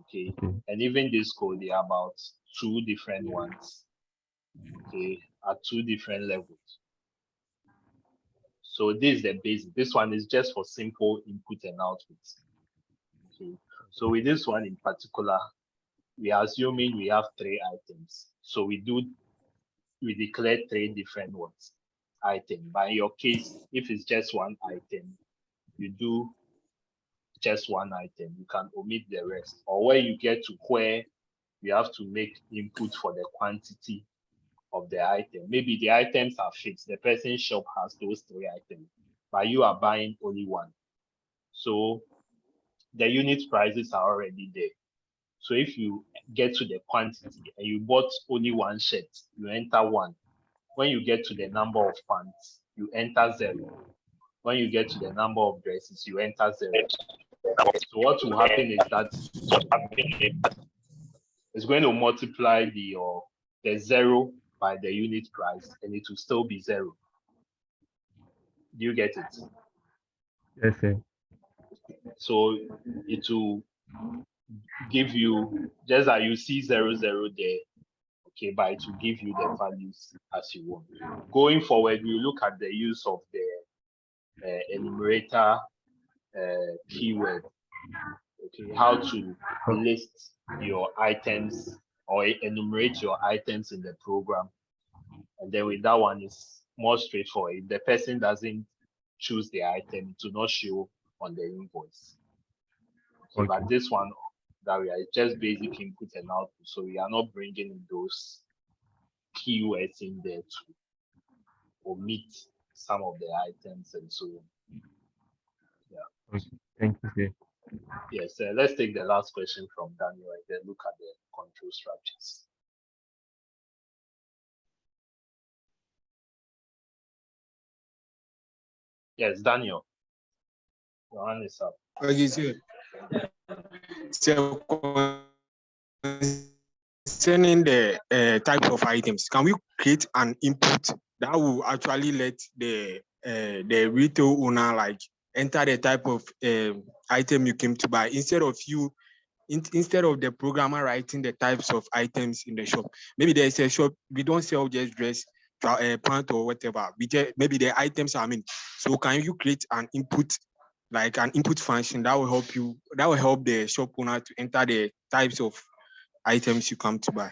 [SPEAKER 1] Okay, and even this code, there are about 2 different ones. Okay, at 2 different levels. So this is the basic. This one is just for simple input and output. Okay, so with this one in particular, we are assuming we have 3 items. So we declare 3 different ones item. But in your case, if it's just one item, you do just one item. You can omit the rest. Or where you get to where you have to make input for the quantity of the item. Maybe the items are fixed. The person's shop has those 3 items, but you are buying only one. So the unit prices are already there. So if you get to the quantity and you bought only one shirt, you enter 1. When you get to the number of pants, you enter 0. When you get to the number of dresses, you enter 0. So what will happen is that it's going to multiply the 0 by the unit price, and it will still be 0. Do you get it?
[SPEAKER 8] Yes, sir.
[SPEAKER 1] So it will give you, just that you see 0, 0 there, okay, but it will give you the values as you want. Going forward, we look at the use of the enumerator keyword, okay, how to list your items or enumerate your items in the program. And then with that one, it's more straightforward. If the person doesn't choose the item, to not show on the invoice. Okay, but this one that we are, it's just basic input and output. So we are not bringing those keywords in there to omit some of the items and so on. Yeah.
[SPEAKER 8] Okay. Thank you, sir.
[SPEAKER 1] Yes, let's take the last question from Daniel and then look at the control structures. Yes, Daniel, your hand is up.
[SPEAKER 4] Okay, so concerning the type of items, can we create an input that will actually let the retail owner like enter the type of item you came to buy instead of the programmer writing the types of items in the shop? Maybe there's a shop, we don't sell just dress, pant or whatever. Maybe the items are So can you create an input, like an input function that will help the shop owner to enter the types of items you come to buy?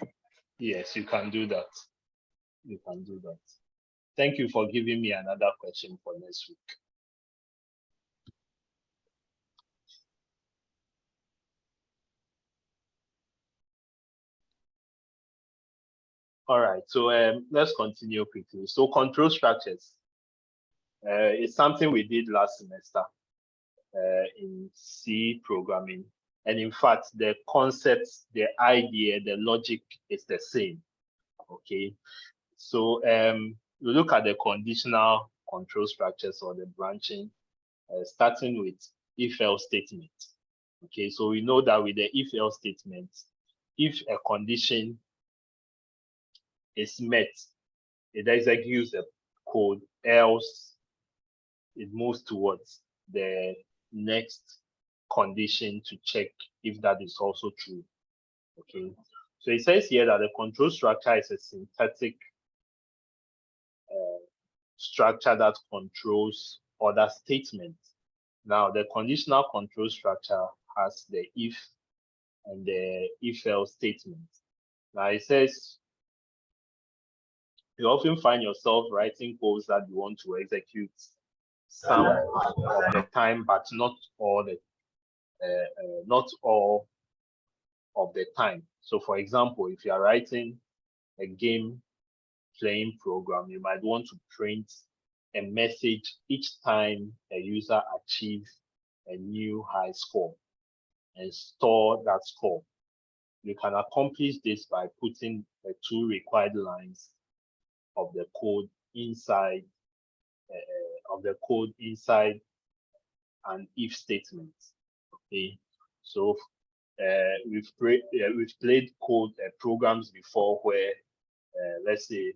[SPEAKER 1] Yes, you can do that. You can do that. Thank you for giving me another question for next week. All right, so let's continue quickly. So control structures is something we did last semester in C programming. And in fact, the concepts, the idea, the logic is the same, okay? So we look at the conditional control structures or the branching, starting with if-else statement, Okay, so we know that with the if else statement, if a condition is met, it executes the code, else it moves towards the next condition to check if that is also true. Okay, so it says here that the control structure is a syntactic structure that controls other statements. Now, the conditional control structure has the if and the if else statement. Now, it says you often find yourself writing codes that you want to execute some of the time, but not all of the time. So, for example, if you are writing a game playing program, you might want to print a message each time a user achieves a new high score and store that score. You can accomplish this by putting the two required lines of the code inside an if statement. Okay, so we've played code programs before where let's say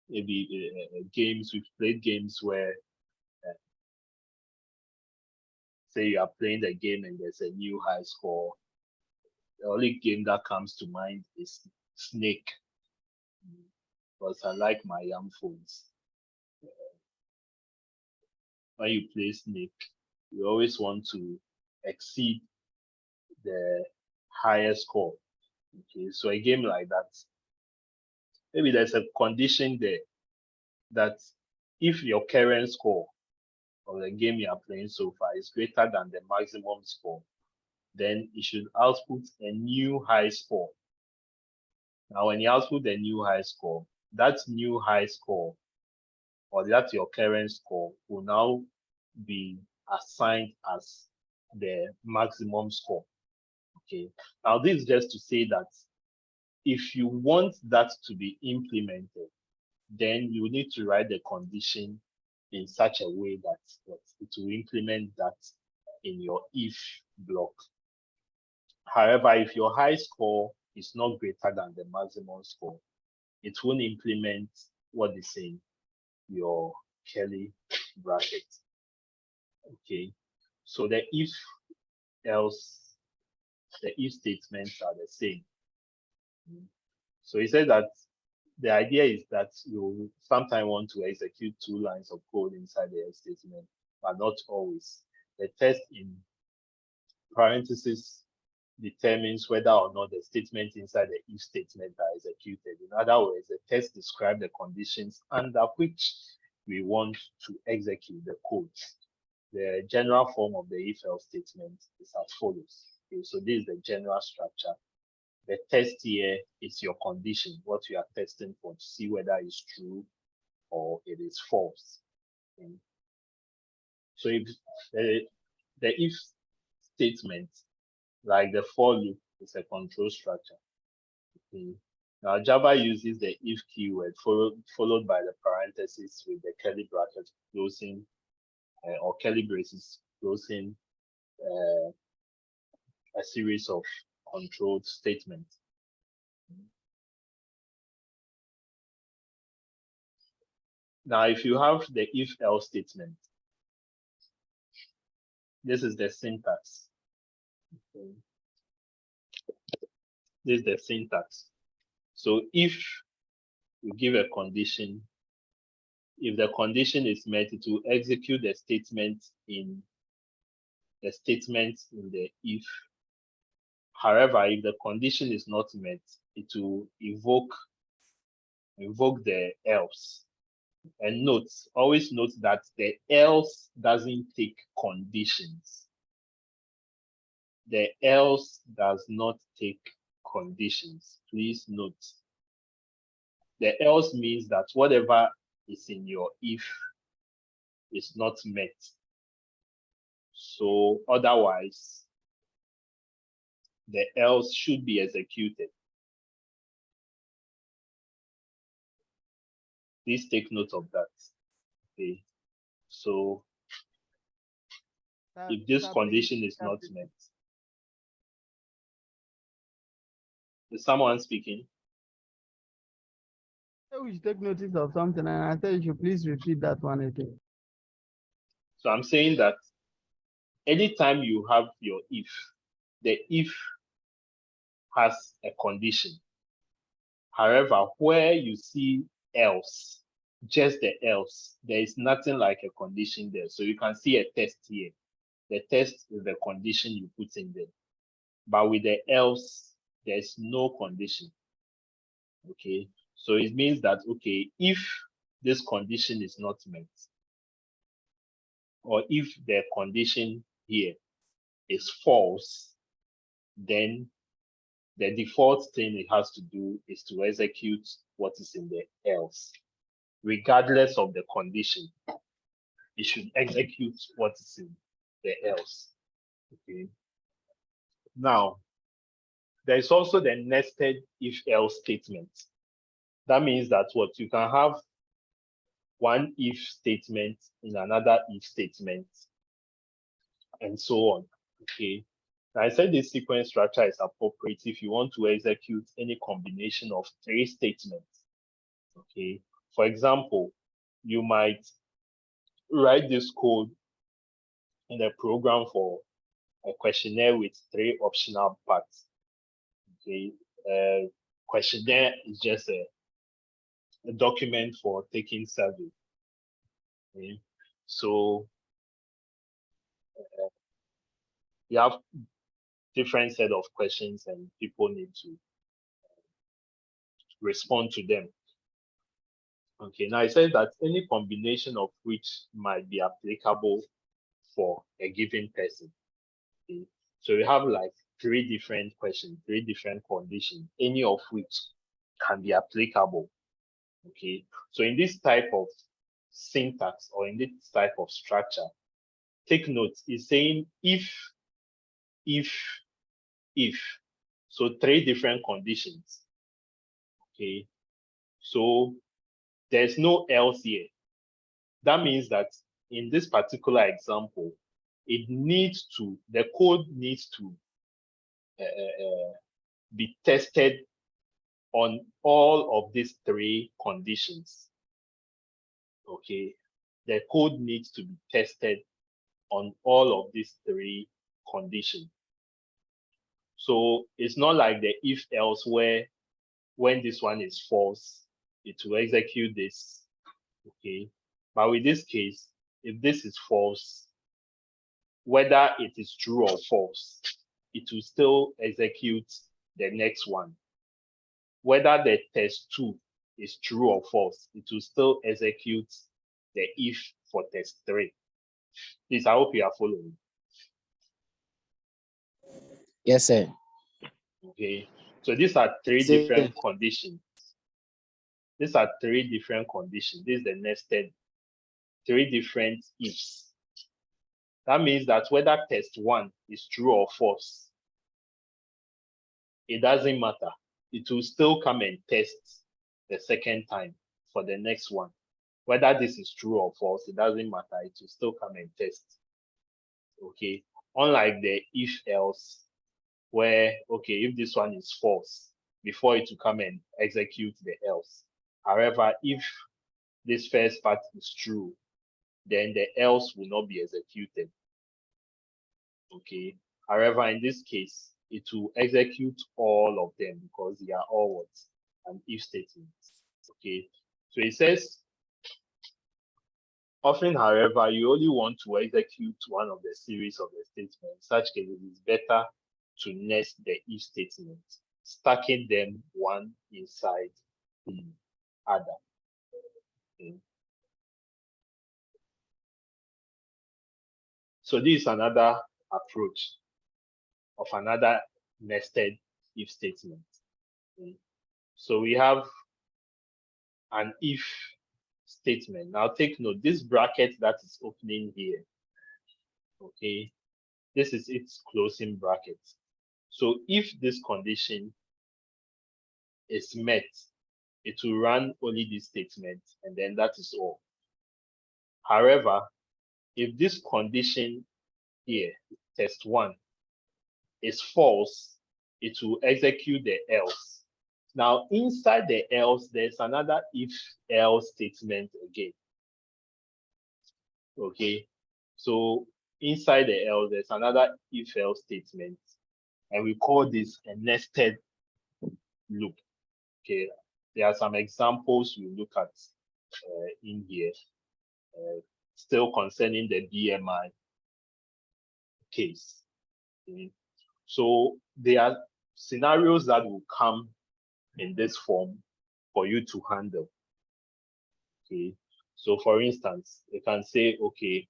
[SPEAKER 1] maybe games. We've played games where say you are playing the game and there's a new high score. The only game that comes to mind is Snake, because I like my young phones. When you play Snake, you always want to exceed the highest score. Okay, so a game like that, maybe there's a condition there that if your current score of the game you are playing so far is greater than the maximum score, then it should output a new high score. Now, when you output the new high score, that new high score, or that your current score, will now be assigned as the maximum score. Okay. Now, this is just to say that if you want that to be implemented, then you need to write the condition in such a way that it will implement that in your if block. However, if your high score is not greater than the maximum score, it won't implement what is in your curly bracket. Okay, so the if statements are the same. So he said that the idea is that you sometimes want to execute two lines of code inside the else statement, but not always. The test in parentheses determines whether or not the statements inside the if statement are executed. In other words, the test describes the conditions under which we want to execute the code. The general form of the if else statement is as follows. Okay, so this is the general structure. The test here is your condition, what you are testing for to see whether it's true or it is false. Okay. So if the if statement, like the for loop, is a control structure. Okay. Now Java uses the if keyword followed by the parentheses with the curly bracket closing or curly braces closing a series of controlled statements. Now, if you have the if else statement, this is the syntax. Okay. This is the syntax. So if you give a condition, if the condition is met, it will execute the statement in the if. However, if the condition is not met, it will invoke the else. And always note that the else doesn't take conditions. The else does not take conditions. Please note. The else means that whatever is in your if is not met. So otherwise, the else should be executed. Please take note of that. Okay. So if this
[SPEAKER 11] Sir, please
[SPEAKER 1] condition is
[SPEAKER 11] can
[SPEAKER 1] not
[SPEAKER 11] you-
[SPEAKER 1] met. Is someone speaking?
[SPEAKER 11] we should take notice of something, and I said you should please repeat that one again.
[SPEAKER 1] So I'm saying that anytime you have your if, the if has a condition. However, where you see else, just the else, there is nothing like a condition there. So you can see a test here. The test is the condition you put in there. But with the else, there's no condition. Okay, so it means that, okay, if this condition is not met, or if the condition here is false, then the default thing it has to do is to execute what is in the else. Regardless of the condition, it should execute what is in the else. Okay. Now, there is also the nested if else statement. That means that what you can have one if statement in another if statement, and so on. Okay. Now, I said this sequence structure is appropriate if you want to execute any combination of 3 statements. Okay. For example, you might write this code in a program for a questionnaire with 3 optional parts. Okay. Questionnaire is just a document for taking survey. Okay. So you have different set of questions and people need to respond to them. Okay, now I said that any combination of which might be applicable for a given person. Okay, so we have like 3 different questions, 3 different conditions, any of which can be applicable. Okay, so in this type of syntax or in this type of structure, take note, it's saying if. So 3 different conditions. Okay, so there's no else here. That means that in this particular example, the code needs to be tested on all of these 3 conditions. Okay, the code needs to be tested on all of these 3 conditions. So it's not like the if else where when this one is false, it will execute this. Okay, but with this case, if this is false, whether it is true or false, it will still execute the next one. Whether the test 2 is true or false, it will still execute the if for test 3. Please, I hope you are following.
[SPEAKER 3] Yes, sir.
[SPEAKER 1] Okay, so these are 3
[SPEAKER 3] Sir.
[SPEAKER 1] different conditions. These are 3 different conditions. This is the nested 3 different ifs. That means that whether test 1 is true or false, it doesn't matter. It will still come and test the second time for the next one. Whether this is true or false, it doesn't matter. It will still come and test. Okay. Unlike the if else, where, okay, if this one is false, before it will come and execute the else. However, if this first part is true, then the else will not be executed. Okay. However, in this case, it will execute all of them because they are all what? An if statements. Okay. So it says, often, however, you only want to execute one of the series of the statements. In such cases, it is better to nest the if statement, stacking them one inside the other. Okay. So this is another approach of another nested if statement. Okay. So we have an if statement. Now take note, this bracket that is opening here, okay, this is its closing bracket. So if this condition is met, it will run only this statement, and then that is all. However, if this condition here, test 1, is false, it will execute the else. Now, inside the else, there's another if else statement again. Okay, so inside the else, there's another if else statement, and we call this a nested loop. Okay, there are some examples we look at in here, still concerning the BMI case. Okay. So there are scenarios that will come in this form for you to handle. Okay, so for instance, you can say, okay,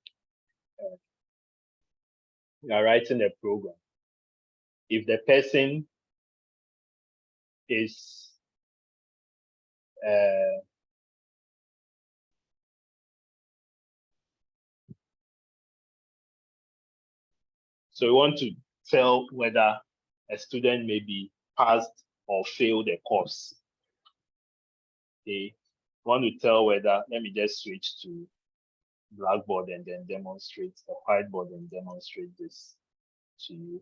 [SPEAKER 1] you are writing a program. If the person is so we want to tell whether a student may be passed or failed the course. Okay, want to tell whether, let me just switch to Blackboard and then demonstrate the whiteboard and demonstrate this to you.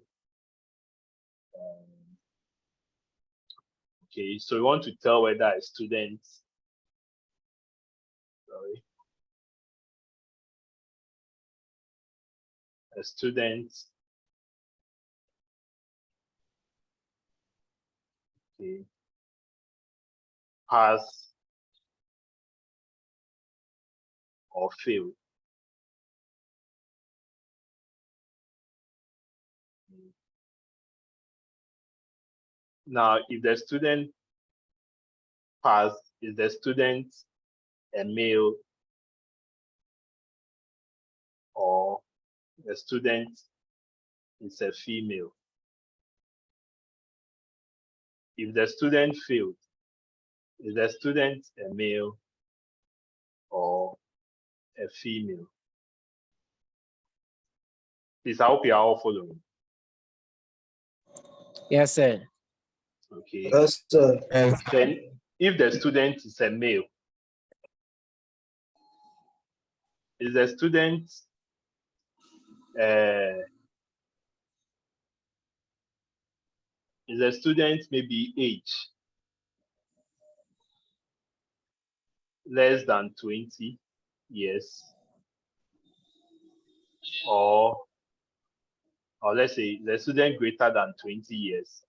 [SPEAKER 1] Okay, so we want to tell whether a student, a student, okay, pass or fail. Now, if the student pass, is the student a male or the student is a female? If the student failed, is the student a male or a female? Please, I hope you are all following.
[SPEAKER 3] Yes, sir.
[SPEAKER 1] Okay.
[SPEAKER 5] Yes, sir.
[SPEAKER 1] Then, if the student is a male, is the student maybe age less than 20 years, or let's say the student greater than 20 years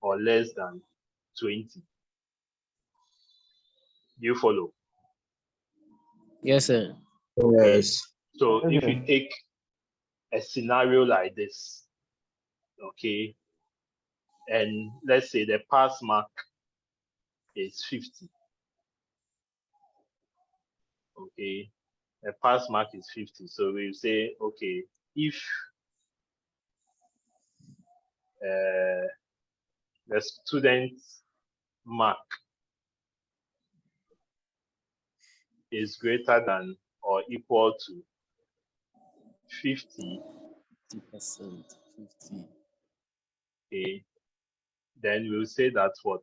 [SPEAKER 1] or less than 20? Do you follow?
[SPEAKER 3] Yes, sir.
[SPEAKER 5] Yes.
[SPEAKER 1] So if you take a scenario like this, okay, and let's say the pass mark is 50. Okay, the pass mark is 50. So we say, okay, if the student's mark is greater than or equal to 50,
[SPEAKER 3] 50%, 50.
[SPEAKER 1] okay, then we'll say that what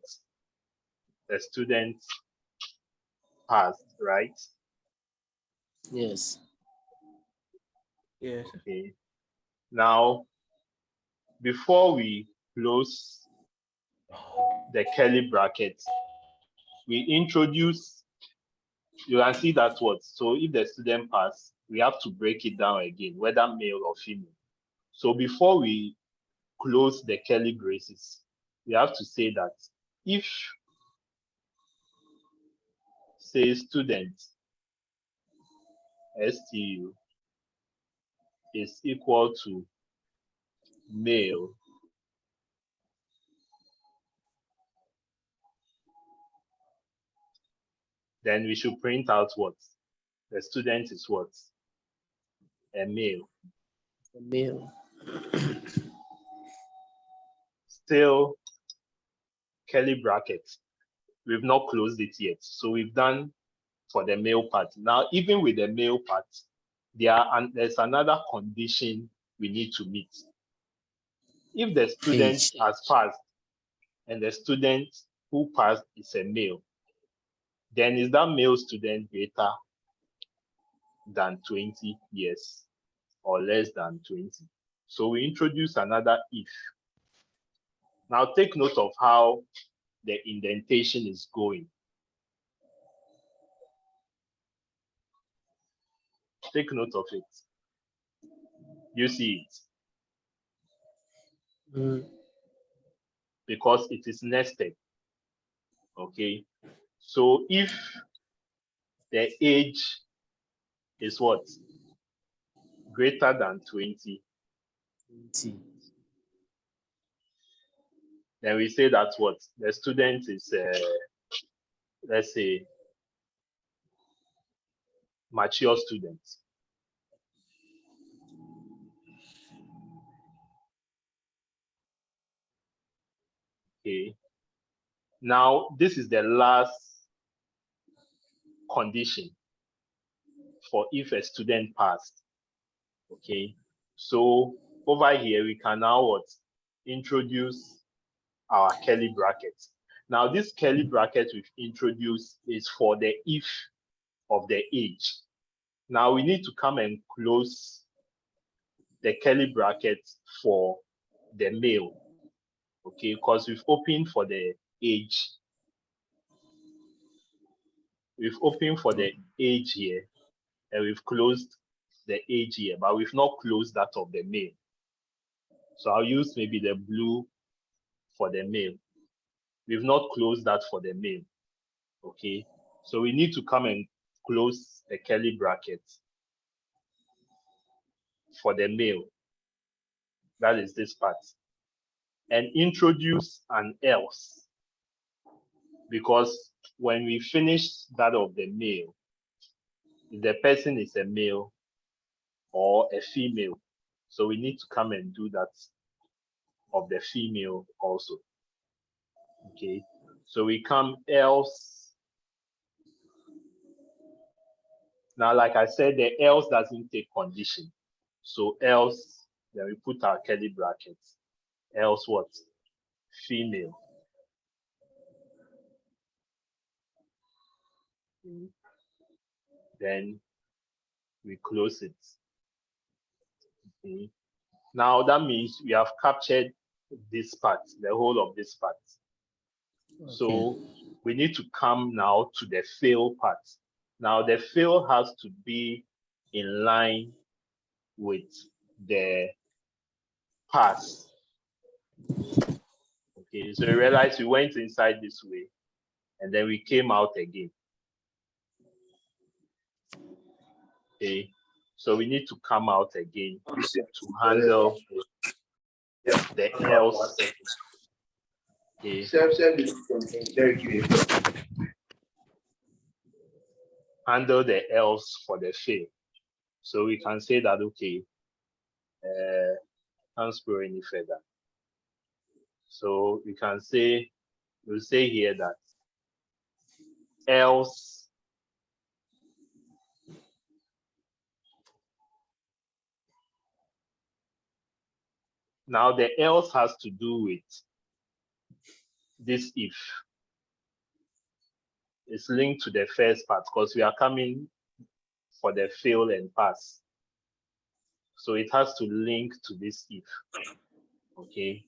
[SPEAKER 1] the student passed, right?
[SPEAKER 3] Yes.
[SPEAKER 5] Yes.
[SPEAKER 1] Okay. Now, before we close the curly brackets, we introduce, you can see that what, so if the student pass, we have to break it down again, whether male or female. So before we close the curly braces, we have to say that if, say, student STU is equal to male, then we should print out what? The student is what? A male.
[SPEAKER 3] A male.
[SPEAKER 1] Still curly brackets. We've not closed it yet. So we've done for the male part. Now, even with the male part, there's another condition we need to meet. If the student has passed and the student who passed is a male, then is that male student greater than 20 years? or less than 20. So we introduce another if. Now take note of how the indentation is going. Take note of it. You see it. Because it is nested. Okay. So if the age is what? Greater than 20. Then we say that what? The student is, let's say, mature student. Okay. Now, this is the last condition for if a student passed. Okay. So over here, we can now what? Introduce our curly brackets. Now, this curly bracket we've introduced is for the if of the age. Now, we need to come and close the curly bracket for the male. Okay, because we've opened for the age. We've opened for the age here, and we've closed the age here, but we've not closed that of the male. So I'll use maybe the blue for the male. We've not closed that for the male. Okay, so we need to come and close the curly bracket for the male. That is this part. And introduce an else. Because when we finish that of the male, if the person is a male or a female, so we need to come and do that of the female also. Okay, so we come else. Now, like I said, the else doesn't take condition. So else, then we put our curly brackets. Else what? Female. Then we close it. Okay. Now that means we have captured this part, the whole of this part. Okay. So we need to come now to the fail part. Now the fail has to be in line with the pass. Okay, so you realize we went inside this way and then we came out again. Okay, so we need to come out again to handle the else. Okay. Handle the else for the fail. So we can say that, okay, can't scroll any further. So we can say, we'll say here that else now the else has to do with this if. It's linked to the first part because we are coming for the fail and pass. So it has to link to this if. Okay.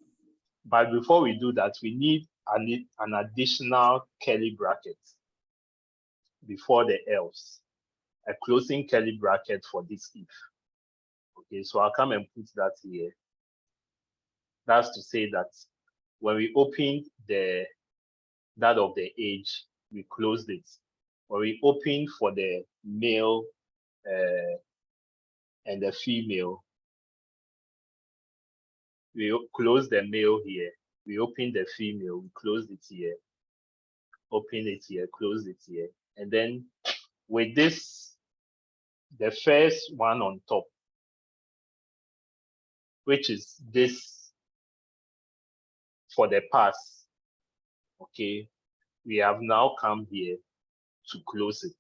[SPEAKER 1] But before we do that, we need an additional curly bracket before the else, a closing curly bracket for this if. Okay, so I'll come and put that here. That's to say that when we opened that of the age, we closed it. When we opened for the male and the female, we closed the male here. We opened the female, we closed it here. Open it here, close it here. And then with this, the first one on top, which is this for the pass, okay, we have now come here to close it.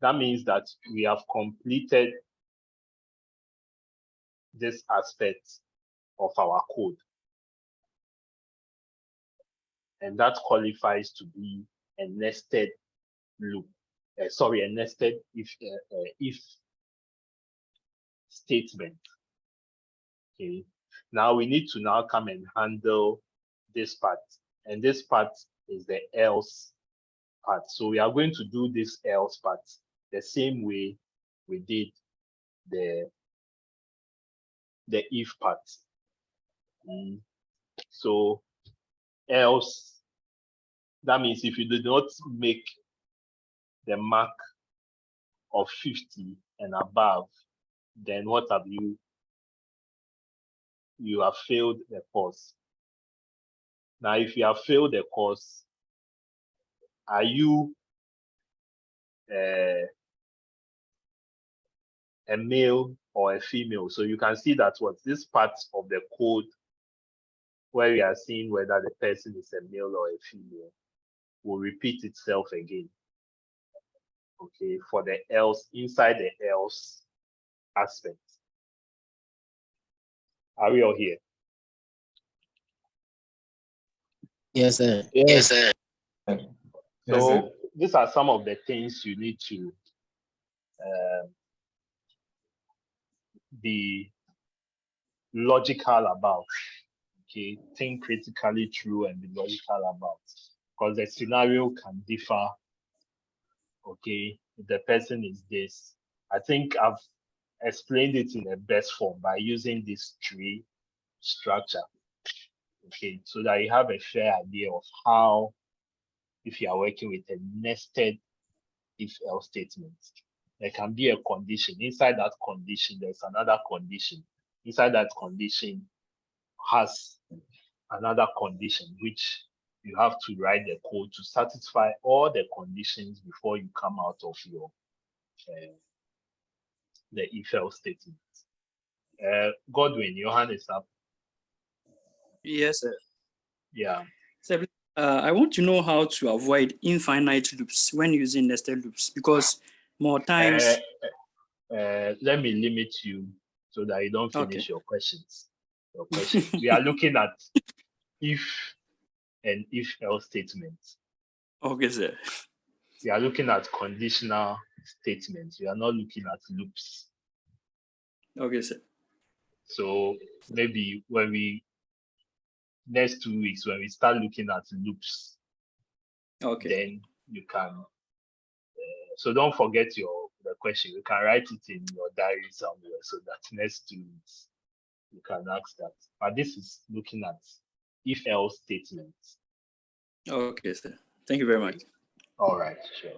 [SPEAKER 1] That means that we have completed this aspect of our code. And that qualifies to be a nested loop. A nested if statement. Okay. Now we need to now come and handle this part. And this part is the else part. So we are going to do this else part the same way we did the if part. So else, that means if you do not make the mark of 50 and above, then what have you? You have failed the course. Now, if you have failed the course, are you a male or a female? So you can see that what this part of the code where we are seeing whether the person is a male or a female will repeat itself again. Okay, for the else, inside the else aspect. Are we all here?
[SPEAKER 3] Yes, sir.
[SPEAKER 5] Yes, sir.
[SPEAKER 1] So these are some of the things you need to be logical about. Okay, think critically through and be logical about, because the scenario can differ. Okay, if the person is this, I think I've explained it in the best form by using this tree structure. Okay, so that you have a fair idea of how, if you are working with a nested if else statement, there can be a condition. Inside that condition, there's another condition. Inside that condition has another condition, which you have to write the code to satisfy all the conditions before you come out of your the if else statement. Godwin, your hand is up.
[SPEAKER 12] Yes, sir.
[SPEAKER 1] Yeah.
[SPEAKER 12] So, I want to know how to avoid infinite loops when using nested loops, because more times.
[SPEAKER 1] Let me limit you so that you don't finish your questions. We are looking at if and if else statements.
[SPEAKER 12] Okay, sir.
[SPEAKER 1] We are looking at conditional statements. We are not looking at loops.
[SPEAKER 12] Okay, sir.
[SPEAKER 1] So maybe when we next 2 weeks, when we start looking at loops,
[SPEAKER 12] okay,
[SPEAKER 1] then you can. So don't forget the question. You can write it in your diary somewhere so that next 2 weeks you can ask that. But this is looking at if else statements.
[SPEAKER 12] Okay, sir. Thank you very much.
[SPEAKER 1] All right, sure.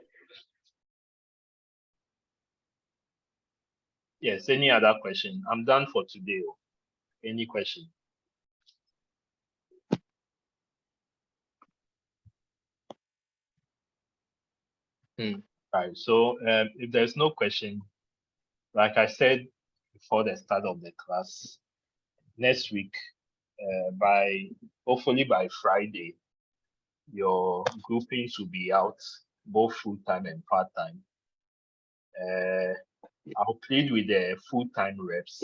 [SPEAKER 1] Yes, any other question? I'm done for today. Any question? Right, so if there's no question, like I said before the start of the class, next week, hopefully by Friday, your groupings will be out, both full-time and part-time. I'll plead with the full-time reps.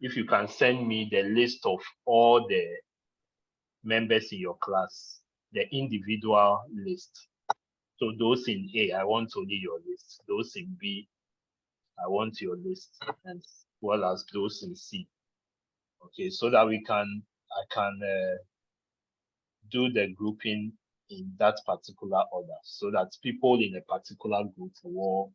[SPEAKER 1] If you can send me the list of all the members in your class, the individual list. So those in A, I want only your list. Those in B, I want your list, as well as those in C. Okay, so that I can do the grouping in that particular order, so that people in a particular group will